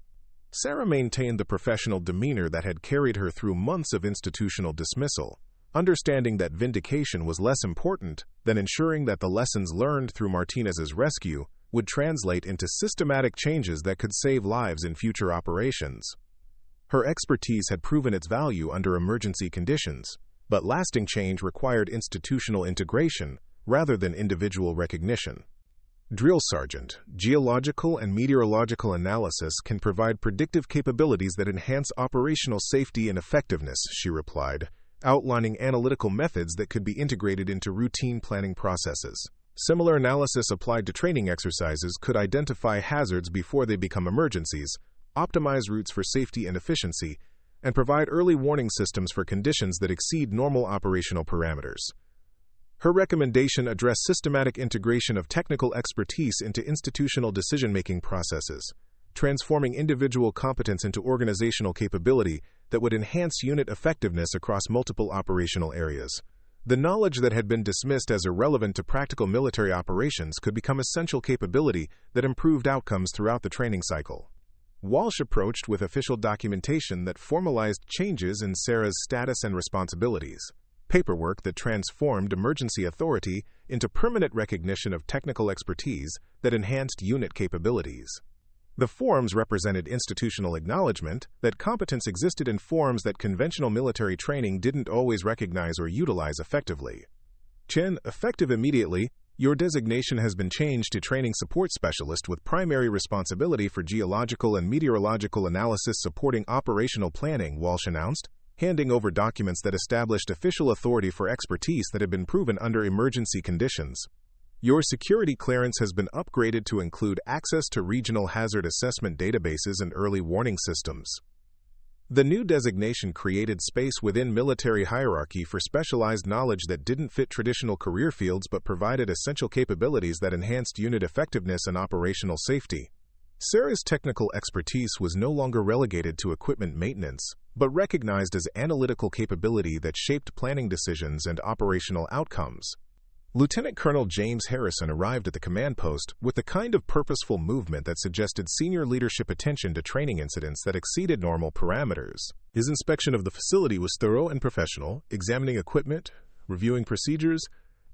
Sarah maintained the professional demeanor that had carried her through months of institutional dismissal, understanding that vindication was less important than ensuring that the lessons learned through Martinez's rescue would translate into systematic changes that could save lives in future operations. Her expertise had proven its value under emergency conditions, but lasting change required institutional integration rather than individual recognition. Drill Sergeant, geological and meteorological analysis can provide predictive capabilities that enhance operational safety and effectiveness, she replied, outlining analytical methods that could be integrated into routine planning processes. Similar analysis applied to training exercises could identify hazards before they become emergencies, optimize routes for safety and efficiency, and provide early warning systems for conditions that exceed normal operational parameters. Her recommendation addressed systematic integration of technical expertise into institutional decision-making processes, transforming individual competence into organizational capability that would enhance unit effectiveness across multiple operational areas. The knowledge that had been dismissed as irrelevant to practical military operations could become essential capability that improved outcomes throughout the training cycle. Walsh approached with official documentation that formalized changes in Sarah's status and responsibilities, paperwork that transformed emergency authority into permanent recognition of technical expertise that enhanced unit capabilities. The forms represented institutional acknowledgement that competence existed in forms that conventional military training didn't always recognize or utilize effectively. "Chen, effective immediately, your designation has been changed to Training Support Specialist with primary responsibility for geological and meteorological analysis supporting operational planning," Walsh announced, handing over documents that established official authority for expertise that had been proven under emergency conditions. "Your security clearance has been upgraded to include access to regional hazard assessment databases and early warning systems." The new designation created space within military hierarchy for specialized knowledge that didn't fit traditional career fields but provided essential capabilities that enhanced unit effectiveness and operational safety. Sarah's technical expertise was no longer relegated to equipment maintenance, but recognized as analytical capability that shaped planning decisions and operational outcomes. Lieutenant Colonel James Harrison arrived at the command post with the kind of purposeful movement that suggested senior leadership attention to training incidents that exceeded normal parameters. His inspection of the facility was thorough and professional, examining equipment, reviewing procedures,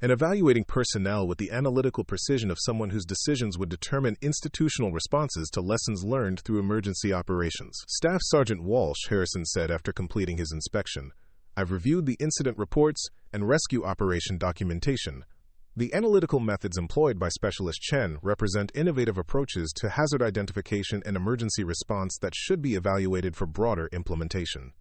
and evaluating personnel with the analytical precision of someone whose decisions would determine institutional responses to lessons learned through emergency operations. Staff Sergeant Walsh, Harrison said after completing his inspection, "I've reviewed the incident reports and rescue operation documentation. The analytical methods employed by Specialist Chen represent innovative approaches to hazard identification and emergency response that should be evaluated for broader implementation."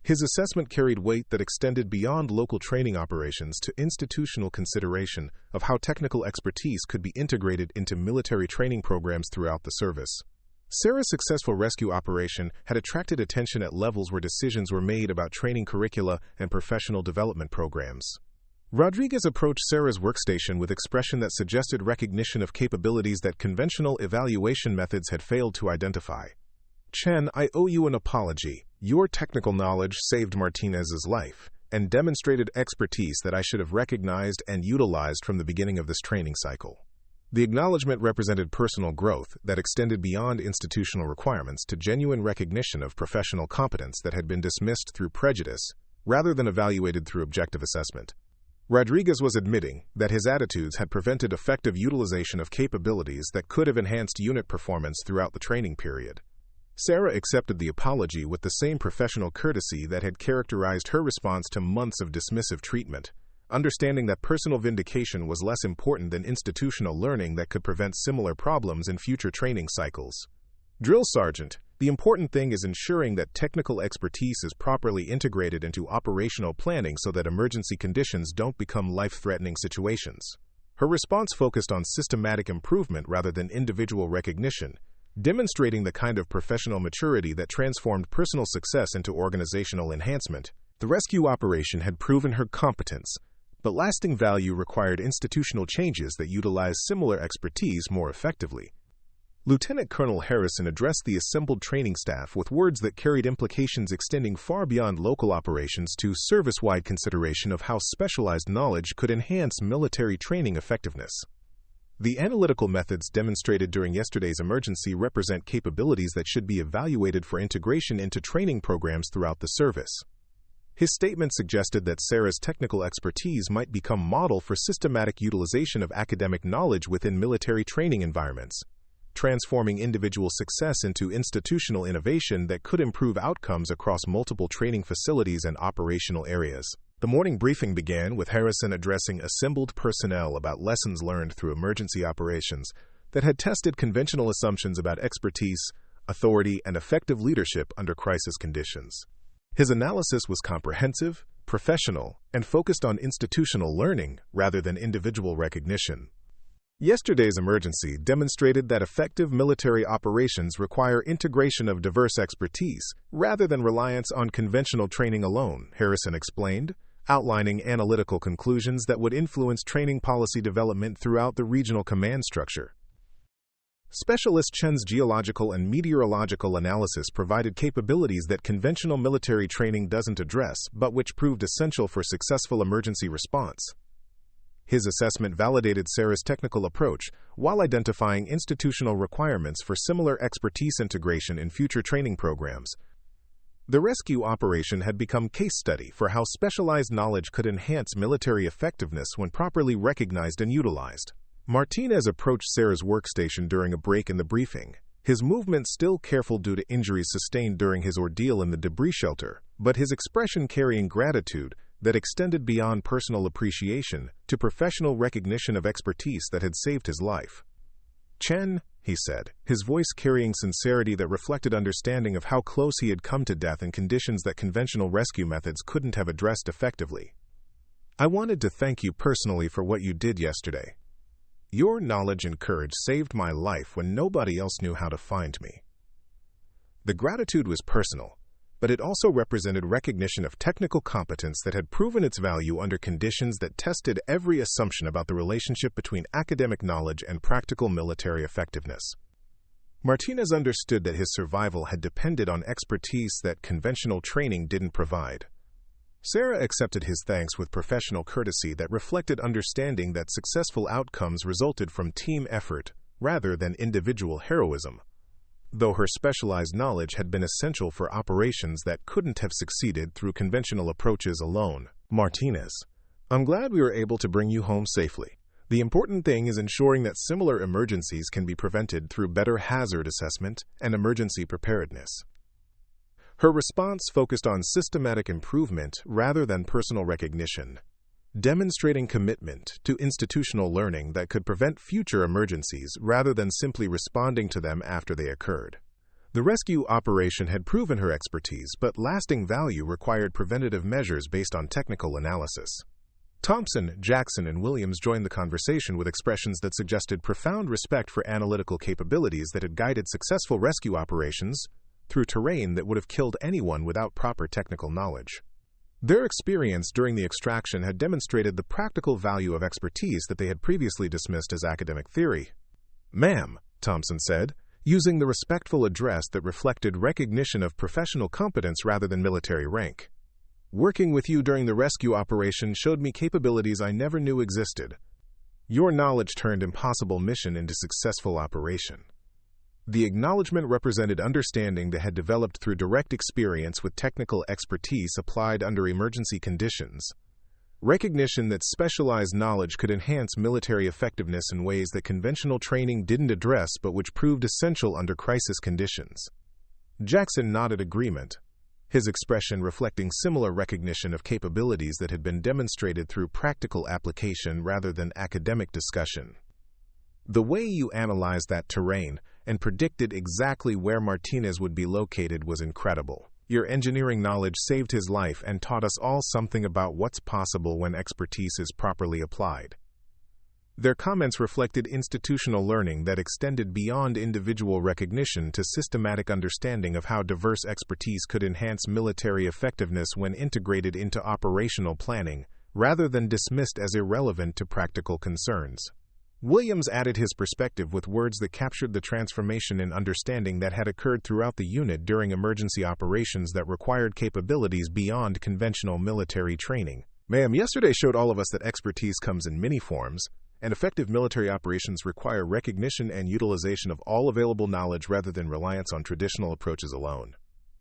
His assessment carried weight that extended beyond local training operations to institutional consideration of how technical expertise could be integrated into military training programs throughout the service. Sarah's successful rescue operation had attracted attention at levels where decisions were made about training curricula and professional development programs. Rodriguez approached Sarah's workstation with expression that suggested recognition of capabilities that conventional evaluation methods had failed to identify. "Chen, I owe you an apology. Your technical knowledge saved Martinez's life and demonstrated expertise that I should have recognized and utilized from the beginning of this training cycle." The acknowledgement represented personal growth that extended beyond institutional requirements to genuine recognition of professional competence that had been dismissed through prejudice rather than evaluated through objective assessment. Rodriguez was admitting that his attitudes had prevented effective utilization of capabilities that could have enhanced unit performance throughout the training period. Sarah accepted the apology with the same professional courtesy that had characterized her response to months of dismissive treatment, understanding that personal vindication was less important than institutional learning that could prevent similar problems in future training cycles. "Drill Sergeant, the important thing is ensuring that technical expertise is properly integrated into operational planning so that emergency conditions don't become life-threatening situations." Her response focused on systematic improvement rather than individual recognition, demonstrating the kind of professional maturity that transformed personal success into organizational enhancement. The rescue operation had proven her competence, but lasting value required institutional changes that utilized similar expertise more effectively. Lieutenant Colonel Harrison addressed the assembled training staff with words that carried implications extending far beyond local operations to service-wide consideration of how specialized knowledge could enhance military training effectiveness. "The analytical methods demonstrated during yesterday's emergency represent capabilities that should be evaluated for integration into training programs throughout the service." His statement suggested that Sarah's technical expertise might become model for systematic utilization of academic knowledge within military training environments, transforming individual success into institutional innovation that could improve outcomes across multiple training facilities and operational areas. The morning briefing began with Harrison addressing assembled personnel about lessons learned through emergency operations that had tested conventional assumptions about expertise, authority, and effective leadership under crisis conditions. His analysis was comprehensive, professional, and focused on institutional learning rather than individual recognition. Yesterday's emergency demonstrated that effective military operations require integration of diverse expertise rather than reliance on conventional training alone, Harrison explained, outlining analytical conclusions that would influence training policy development throughout the regional command structure. Specialist Chen's geological and meteorological analysis provided capabilities that conventional military training doesn't address, but which proved essential for successful emergency response. His assessment validated Sarah's technical approach while identifying institutional requirements for similar expertise integration in future training programs. The rescue operation had become case study for how specialized knowledge could enhance military effectiveness when properly recognized and utilized. Martinez approached Sarah's workstation during a break in the briefing, his movement still careful due to injuries sustained during his ordeal in the debris shelter, but his expression carrying gratitude that extended beyond personal appreciation to professional recognition of expertise that had saved his life. "Chen," he said, his voice carrying sincerity that reflected understanding of how close he had come to death in conditions that conventional rescue methods couldn't have addressed effectively. "I wanted to thank you personally for what you did yesterday. Your knowledge and courage saved my life when nobody else knew how to find me." The gratitude was personal, but it also represented recognition of technical competence that had proven its value under conditions that tested every assumption about the relationship between academic knowledge and practical military effectiveness. Martinez understood that his survival had depended on expertise that conventional training didn't provide. Sarah accepted his thanks with professional courtesy that reflected understanding that successful outcomes resulted from team effort rather than individual heroism. Though her specialized knowledge had been essential for operations that couldn't have succeeded through conventional approaches alone. Martinez, I'm glad we were able to bring you home safely. The important thing is ensuring that similar emergencies can be prevented through better hazard assessment and emergency preparedness. Her response focused on systematic improvement rather than personal recognition, demonstrating commitment to institutional learning that could prevent future emergencies rather than simply responding to them after they occurred. The rescue operation had proven her expertise, but lasting value required preventative measures based on technical analysis. Thompson, Jackson, and Williams joined the conversation with expressions that suggested profound respect for analytical capabilities that had guided successful rescue operations through terrain that would have killed anyone without proper technical knowledge. Their experience during the extraction had demonstrated the practical value of expertise that they had previously dismissed as academic theory. "Ma'am," Thompson said, using the respectful address that reflected recognition of professional competence rather than military rank. "Working with you during the rescue operation showed me capabilities I never knew existed. Your knowledge turned impossible mission into successful operation." The acknowledgement represented understanding that had developed through direct experience with technical expertise applied under emergency conditions. Recognition that specialized knowledge could enhance military effectiveness in ways that conventional training didn't address but which proved essential under crisis conditions. Jackson nodded agreement, his expression reflecting similar recognition of capabilities that had been demonstrated through practical application rather than academic discussion. "The way you analyzed that terrain and predicted exactly where Martinez would be located was incredible. Your engineering knowledge saved his life and taught us all something about what's possible when expertise is properly applied." Their comments reflected institutional learning that extended beyond individual recognition to systematic understanding of how diverse expertise could enhance military effectiveness when integrated into operational planning, rather than dismissed as irrelevant to practical concerns. Williams added his perspective with words that captured the transformation in understanding that had occurred throughout the unit during emergency operations that required capabilities beyond conventional military training. "Ma'am, yesterday showed all of us that expertise comes in many forms, and effective military operations require recognition and utilization of all available knowledge rather than reliance on traditional approaches alone.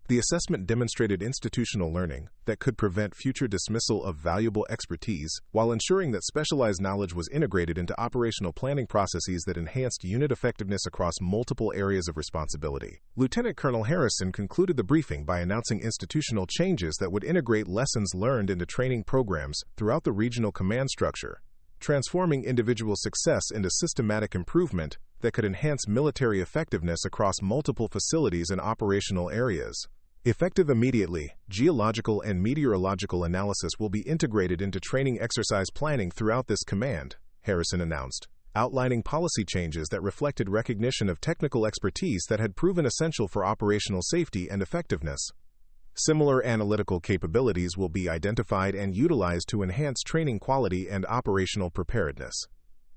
The assessment demonstrated institutional learning that could prevent future dismissal of valuable expertise while ensuring that specialized knowledge was integrated into operational planning processes that enhanced unit effectiveness across multiple areas of responsibility." Lieutenant Colonel Harrison concluded the briefing by announcing institutional changes that would integrate lessons learned into training programs throughout the regional command structure, transforming individual success into systematic improvement that could enhance military effectiveness across multiple facilities and operational areas. Effective immediately, geological and meteorological analysis will be integrated into training exercise planning throughout this command, Harrison announced, outlining policy changes that reflected recognition of technical expertise that had proven essential for operational safety and effectiveness. Similar analytical capabilities will be identified and utilized to enhance training quality and operational preparedness.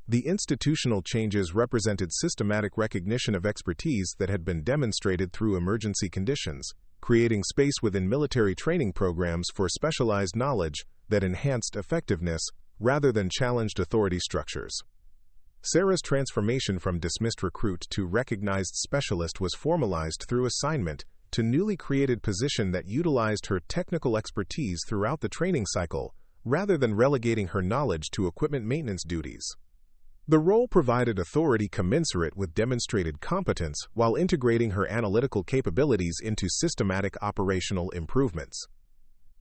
The institutional changes represented systematic recognition of expertise that had been demonstrated through emergency conditions, creating space within military training programs for specialized knowledge that enhanced effectiveness rather than challenged authority structures. Sarah's transformation from dismissed recruit to recognized specialist was formalized through assignment to newly created position that utilized her technical expertise throughout the training cycle, rather than relegating her knowledge to equipment maintenance duties. The role provided authority commensurate with demonstrated competence while integrating her analytical capabilities into systematic operational improvements.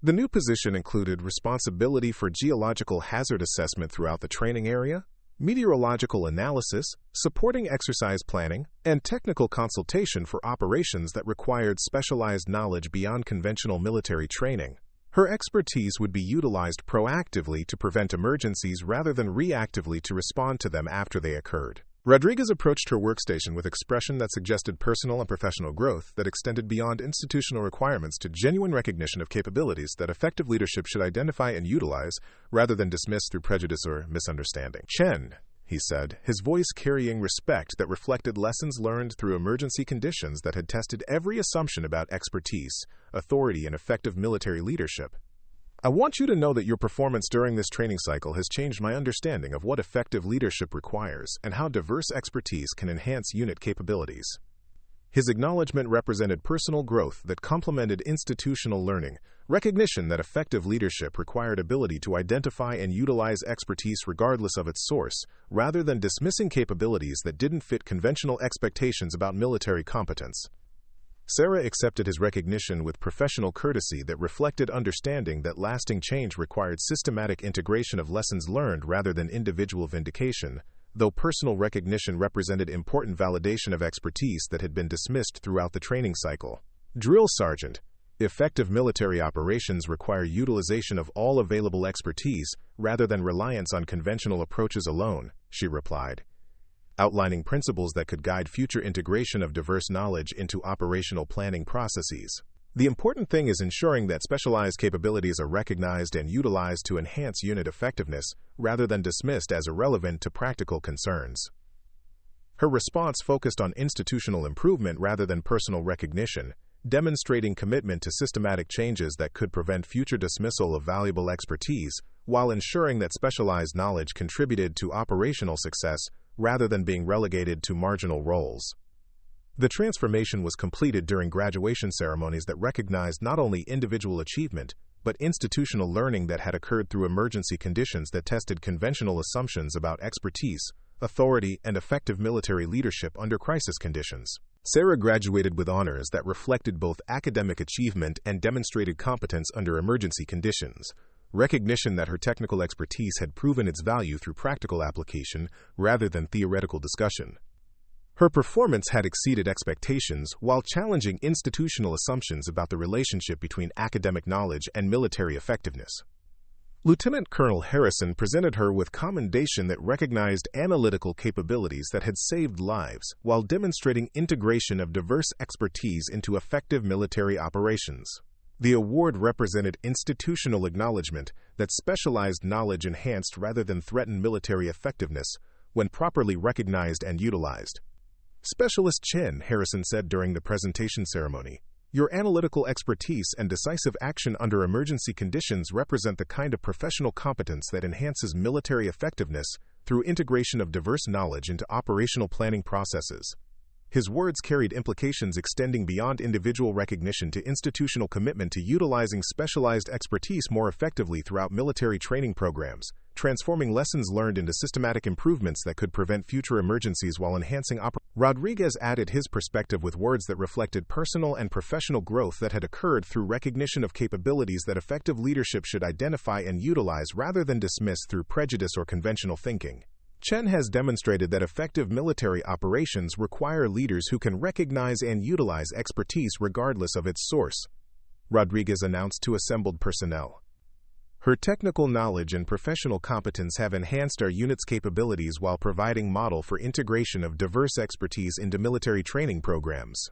The new position included responsibility for geological hazard assessment throughout the training area, meteorological analysis, supporting exercise planning, and technical consultation for operations that required specialized knowledge beyond conventional military training. Her expertise would be utilized proactively to prevent emergencies rather than reactively to respond to them after they occurred. Rodriguez approached her workstation with expression that suggested personal and professional growth that extended beyond institutional requirements to genuine recognition of capabilities that effective leadership should identify and utilize rather than dismiss through prejudice or misunderstanding. Chen, he said, his voice carrying respect that reflected lessons learned through emergency conditions that had tested every assumption about expertise, authority, and effective military leadership. I want you to know that your performance during this training cycle has changed my understanding of what effective leadership requires and how diverse expertise can enhance unit capabilities. His acknowledgement represented personal growth that complemented institutional learning, recognition that effective leadership required ability to identify and utilize expertise regardless of its source, rather than dismissing capabilities that didn't fit conventional expectations about military competence. Sarah accepted his recognition with professional courtesy that reflected understanding that lasting change required systematic integration of lessons learned rather than individual vindication, though personal recognition represented important validation of expertise that had been dismissed throughout the training cycle. Drill Sergeant. Effective military operations require utilization of all available expertise rather than reliance on conventional approaches alone, she replied, outlining principles that could guide future integration of diverse knowledge into operational planning processes. The important thing is ensuring that specialized capabilities are recognized and utilized to enhance unit effectiveness, rather than dismissed as irrelevant to practical concerns. Her response focused on institutional improvement rather than personal recognition, demonstrating commitment to systematic changes that could prevent future dismissal of valuable expertise, while ensuring that specialized knowledge contributed to operational success rather than being relegated to marginal roles. The transformation was completed during graduation ceremonies that recognized not only individual achievement, but institutional learning that had occurred through emergency conditions that tested conventional assumptions about expertise, authority, and effective military leadership under crisis conditions. Sarah graduated with honors that reflected both academic achievement and demonstrated competence under emergency conditions, recognition that her technical expertise had proven its value through practical application rather than theoretical discussion. Her performance had exceeded expectations while challenging institutional assumptions about the relationship between academic knowledge and military effectiveness. Lieutenant Colonel Harrison presented her with commendation that recognized analytical capabilities that had saved lives while demonstrating integration of diverse expertise into effective military operations. The award represented institutional acknowledgement that specialized knowledge enhanced rather than threatened military effectiveness when properly recognized and utilized. Specialist Chen, Harrison said during the presentation ceremony, "Your analytical expertise and decisive action under emergency conditions represent the kind of professional competence that enhances military effectiveness through integration of diverse knowledge into operational planning processes." His words carried implications extending beyond individual recognition to institutional commitment to utilizing specialized expertise more effectively throughout military training programs, transforming lessons learned into systematic improvements that could prevent future emergencies while enhancing Rodriguez added his perspective with words that reflected personal and professional growth that had occurred through recognition of capabilities that effective leadership should identify and utilize rather than dismiss through prejudice or conventional thinking. Chen has demonstrated that effective military operations require leaders who can recognize and utilize expertise regardless of its source, Rodriguez announced to assembled personnel. Her technical knowledge and professional competence have enhanced our unit's capabilities while providing model for integration of diverse expertise into military training programs.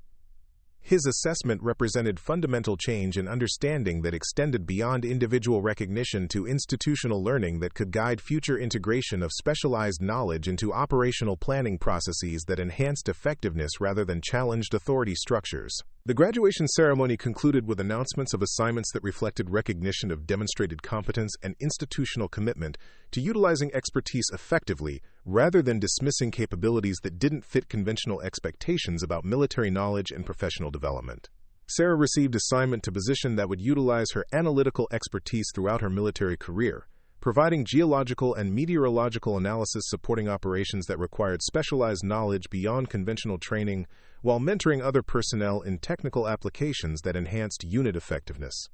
His assessment represented fundamental change in understanding that extended beyond individual recognition to institutional learning that could guide future integration of specialized knowledge into operational planning processes that enhanced effectiveness rather than challenged authority structures. The graduation ceremony concluded with announcements of assignments that reflected recognition of demonstrated competence and institutional commitment to utilizing expertise effectively rather than dismissing capabilities that didn't fit conventional expectations about military knowledge and professional development. Sarah received assignment to position that would utilize her analytical expertise throughout her military career, providing geological and meteorological analysis supporting operations that required specialized knowledge beyond conventional training, while mentoring other personnel in technical applications that enhanced unit effectiveness.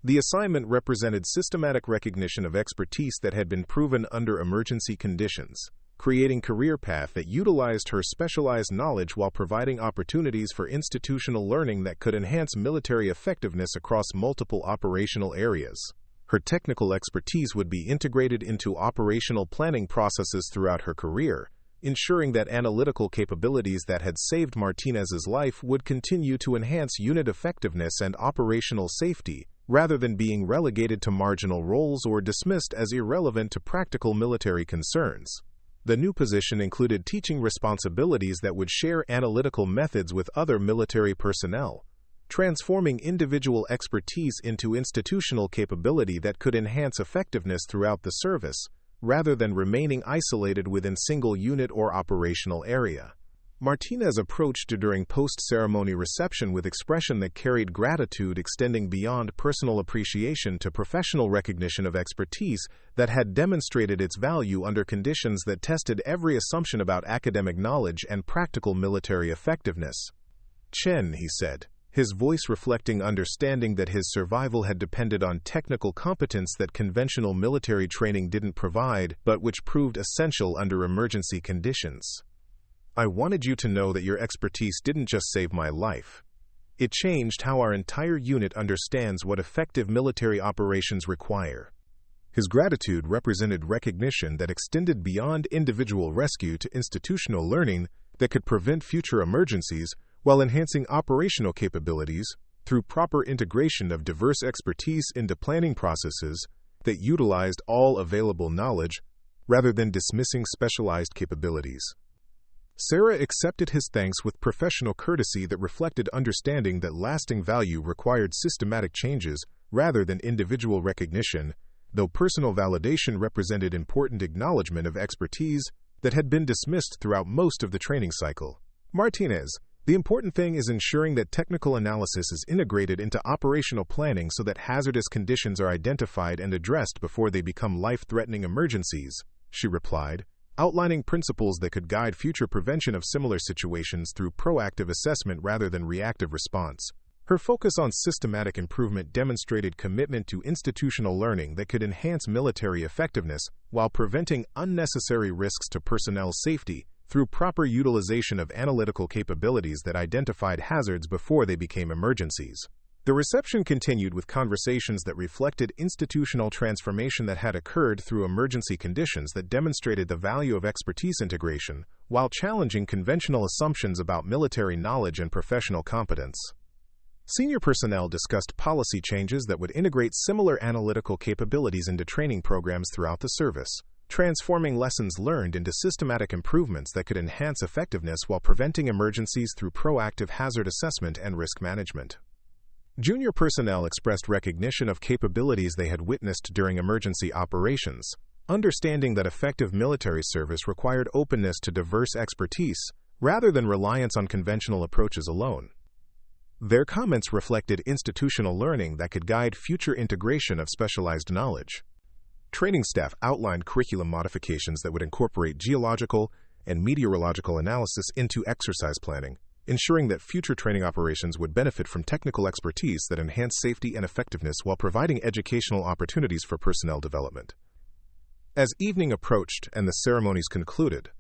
The assignment represented systematic recognition of expertise that had been proven under emergency conditions, creating a career path that utilized her specialized knowledge while providing opportunities for institutional learning that could enhance military effectiveness across multiple operational areas. Her technical expertise would be integrated into operational planning processes throughout her career, ensuring that analytical capabilities that had saved Martinez's life would continue to enhance unit effectiveness and operational safety, rather than being relegated to marginal roles or dismissed as irrelevant to practical military concerns. The new position included teaching responsibilities that would share analytical methods with other military personnel, transforming individual expertise into institutional capability that could enhance effectiveness throughout the service, rather than remaining isolated within single unit or operational area. Martinez approached during post-ceremony reception with expression that carried gratitude extending beyond personal appreciation to professional recognition of expertise that had demonstrated its value under conditions that tested every assumption about academic knowledge and practical military effectiveness. "Chen," he said, his voice reflecting understanding that his survival had depended on technical competence that conventional military training didn't provide, but which proved essential under emergency conditions. "I wanted you to know that your expertise didn't just save my life. It changed how our entire unit understands what effective military operations require." His gratitude represented recognition that extended beyond individual rescue to institutional learning that could prevent future emergencies while enhancing operational capabilities through proper integration of diverse expertise into planning processes that utilized all available knowledge rather than dismissing specialized capabilities. Sarah accepted his thanks with professional courtesy that reflected understanding that lasting value required systematic changes rather than individual recognition, though personal validation represented important acknowledgement of expertise that had been dismissed throughout most of the training cycle. Martinez, the important thing is ensuring that technical analysis is integrated into operational planning so that hazardous conditions are identified and addressed before they become life-threatening emergencies, she replied, outlining principles that could guide future prevention of similar situations through proactive assessment rather than reactive response. Her focus on systematic improvement demonstrated commitment to institutional learning that could enhance military effectiveness while preventing unnecessary risks to personnel safety through proper utilization of analytical capabilities that identified hazards before they became emergencies. The reception continued with conversations that reflected institutional transformation that had occurred through emergency conditions that demonstrated the value of expertise integration, while challenging conventional assumptions about military knowledge and professional competence. Senior personnel discussed policy changes that would integrate similar analytical capabilities into training programs throughout the service, transforming lessons learned into systematic improvements that could enhance effectiveness while preventing emergencies through proactive hazard assessment and risk management. Junior personnel expressed recognition of capabilities they had witnessed during emergency operations, understanding that effective military service required openness to diverse expertise rather than reliance on conventional approaches alone. Their comments reflected institutional learning that could guide future integration of specialized knowledge. Training staff outlined curriculum modifications that would incorporate geological and meteorological analysis into exercise planning, ensuring that future training operations would benefit from technical expertise that enhanced safety and effectiveness while providing educational opportunities for personnel development. As evening approached and the ceremonies concluded,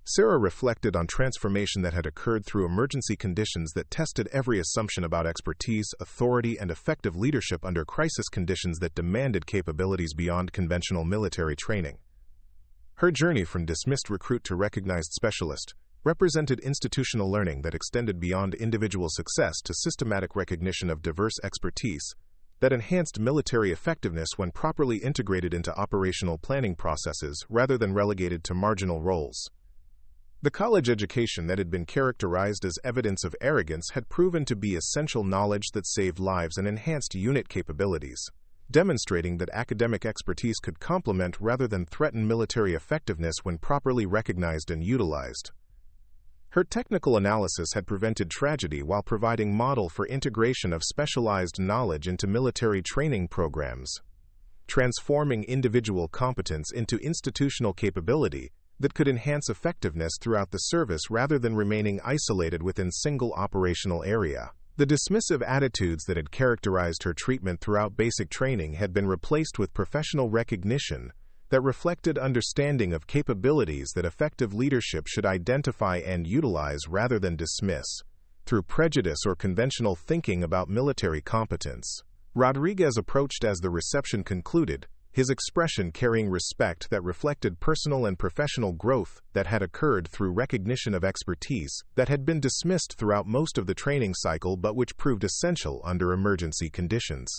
Sarah reflected on transformation that had occurred through emergency conditions that tested every assumption about expertise, authority, and effective leadership under crisis conditions that demanded capabilities beyond conventional military training. Her journey from dismissed recruit to recognized specialist represented institutional learning that extended beyond individual success to systematic recognition of diverse expertise that enhanced military effectiveness when properly integrated into operational planning processes rather than relegated to marginal roles. The college education that had been characterized as evidence of arrogance had proven to be essential knowledge that saved lives and enhanced unit capabilities, demonstrating that academic expertise could complement rather than threaten military effectiveness when properly recognized and utilized. Her technical analysis had prevented tragedy while providing model for integration of specialized knowledge into military training programs, transforming individual competence into institutional capability that could enhance effectiveness throughout the service rather than remaining isolated within single operational area. The dismissive attitudes that had characterized her treatment throughout basic training had been replaced with professional recognition that reflected understanding of capabilities that effective leadership should identify and utilize rather than dismiss, through prejudice or conventional thinking about military competence. Rodriguez approached as the reception concluded, his expression carrying respect that reflected personal and professional growth that had occurred through recognition of expertise that had been dismissed throughout most of the training cycle but which proved essential under emergency conditions.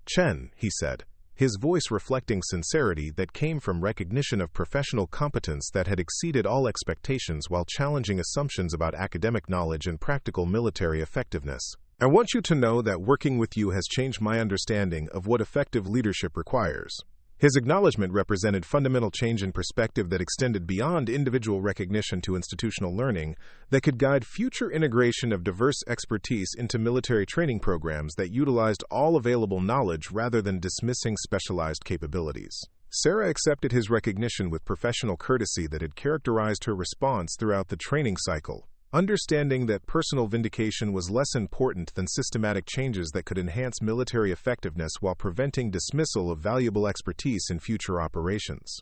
"Chen," he said, his voice reflecting sincerity that came from recognition of professional competence that had exceeded all expectations while challenging assumptions about academic knowledge and practical military effectiveness. "I want you to know that working with you has changed my understanding of what effective leadership requires." His acknowledgement represented fundamental change in perspective that extended beyond individual recognition to institutional learning that could guide future integration of diverse expertise into military training programs that utilized all available knowledge rather than dismissing specialized capabilities. Sarah accepted his recognition with professional courtesy that had characterized her response throughout the training cycle, understanding that personal vindication was less important than systematic changes that could enhance military effectiveness while preventing dismissal of valuable expertise in future operations.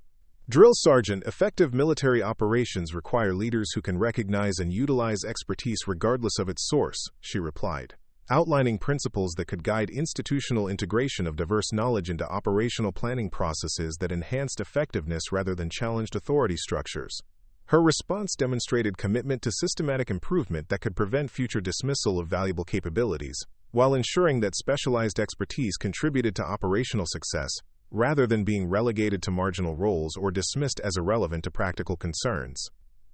Drill Sergeant, effective military operations require leaders who can recognize and utilize expertise regardless of its source, she replied, outlining principles that could guide institutional integration of diverse knowledge into operational planning processes that enhanced effectiveness rather than challenged authority structures. Her response demonstrated commitment to systematic improvement that could prevent future dismissal of valuable capabilities, while ensuring that specialized expertise contributed to operational success, rather than being relegated to marginal roles or dismissed as irrelevant to practical concerns.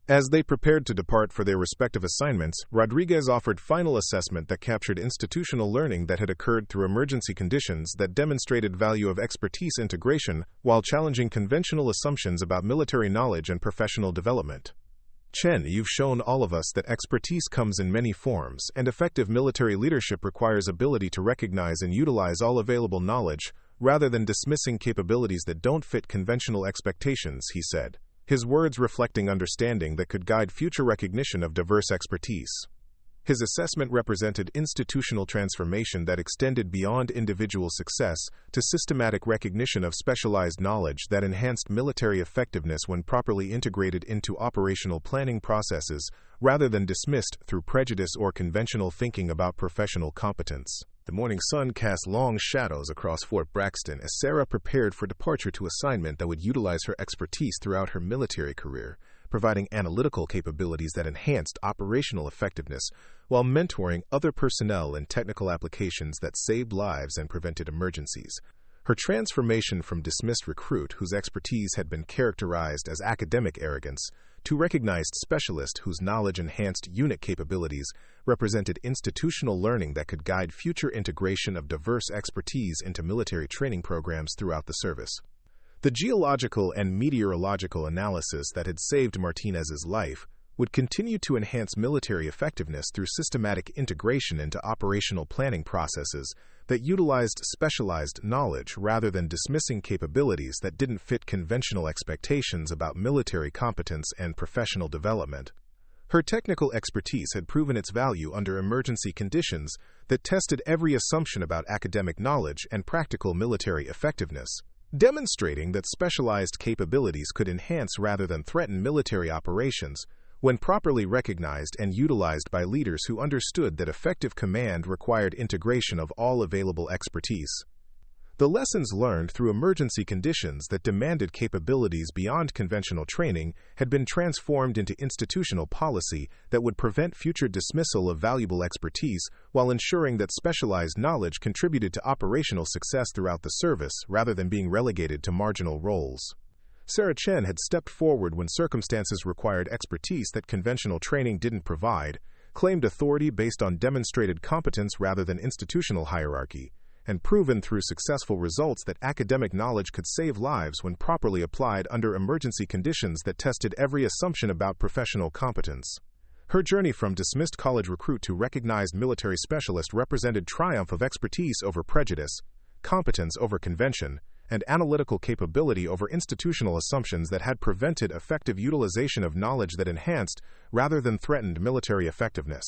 As they prepared to depart for their respective assignments, Rodriguez offered final assessment that captured institutional learning that had occurred through emergency conditions that demonstrated value of expertise integration while challenging conventional assumptions about military knowledge and professional development. "Chen, you've shown all of us that expertise comes in many forms, and effective military leadership requires ability to recognize and utilize all available knowledge, rather than dismissing capabilities that don't fit conventional expectations," he said, his words reflecting understanding that could guide future recognition of diverse expertise. His assessment represented institutional transformation that extended beyond individual success to systematic recognition of specialized knowledge that enhanced military effectiveness when properly integrated into operational planning processes, rather than dismissed through prejudice or conventional thinking about professional competence. The morning sun cast long shadows across Fort Braxton as Sarah prepared for departure to assignment that would utilize her expertise throughout her military career, providing analytical capabilities that enhanced operational effectiveness while mentoring other personnel in technical applications that saved lives and prevented emergencies. Her transformation from dismissed recruit whose expertise had been characterized as academic arrogance to recognized specialist whose knowledge enhanced unit capabilities represented institutional learning that could guide future integration of diverse expertise into military training programs throughout the service. The geological and meteorological analysis that had saved Martinez's life would continue to enhance military effectiveness through systematic integration into operational planning processes that utilized specialized knowledge rather than dismissing capabilities that didn't fit conventional expectations about military competence and professional development. Her technical expertise had proven its value under emergency conditions that tested every assumption about academic knowledge and practical military effectiveness, demonstrating that specialized capabilities could enhance rather than threaten military operations when properly recognized and utilized by leaders who understood that effective command required integration of all available expertise. The lessons learned through emergency conditions that demanded capabilities beyond conventional training had been transformed into institutional policy that would prevent future dismissal of valuable expertise while ensuring that specialized knowledge contributed to operational success throughout the service rather than being relegated to marginal roles. Sarah Chen had stepped forward when circumstances required expertise that conventional training didn't provide, claimed authority based on demonstrated competence rather than institutional hierarchy, and proven through successful results that academic knowledge could save lives when properly applied under emergency conditions that tested every assumption about professional competence. Her journey from dismissed college recruit to recognized military specialist represented triumph of expertise over prejudice, competence over convention, and analytical capability over institutional assumptions that had prevented effective utilization of knowledge that enhanced rather than threatened military effectiveness.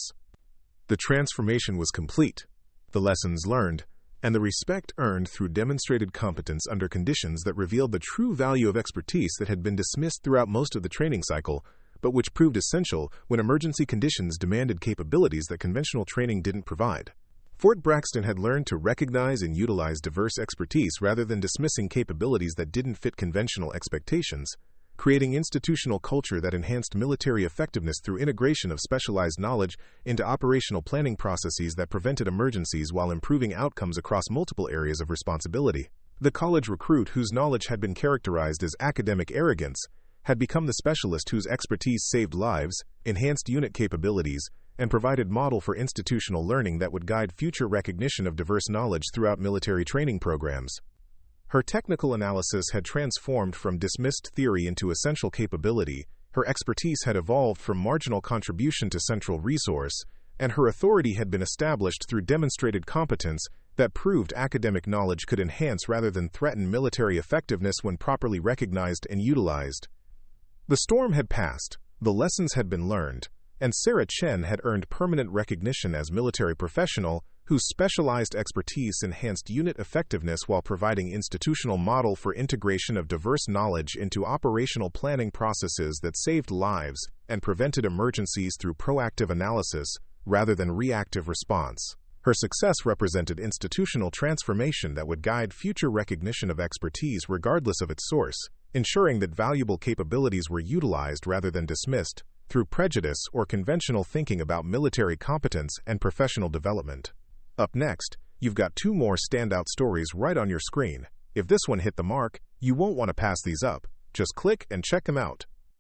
The transformation was complete. The lessons learned, and the respect earned through demonstrated competence under conditions that revealed the true value of expertise that had been dismissed throughout most of the training cycle, but which proved essential when emergency conditions demanded capabilities that conventional training didn't provide. Fort Braxton had learned to recognize and utilize diverse expertise rather than dismissing capabilities that didn't fit conventional expectations, creating institutional culture that enhanced military effectiveness through integration of specialized knowledge into operational planning processes that prevented emergencies while improving outcomes across multiple areas of responsibility. The college recruit whose knowledge had been characterized as academic arrogance had become the specialist whose expertise saved lives, enhanced unit capabilities, and provided model for institutional learning that would guide future recognition of diverse knowledge throughout military training programs. Her technical analysis had transformed from dismissed theory into essential capability, her expertise had evolved from marginal contribution to central resource, and her authority had been established through demonstrated competence that proved academic knowledge could enhance rather than threaten military effectiveness when properly recognized and utilized. The storm had passed, the lessons had been learned, and Sarah Chen had earned permanent recognition as military professional whose specialized expertise enhanced unit effectiveness while providing institutional model for integration of diverse knowledge into operational planning processes that saved lives and prevented emergencies through proactive analysis rather than reactive response. Her success represented institutional transformation that would guide future recognition of expertise regardless of its source, ensuring that valuable capabilities were utilized rather than dismissed through prejudice or conventional thinking about military competence and professional development. Up next, you've got two more standout stories right on your screen. If this one hit the mark, you won't want to pass these up. Just click and check them out.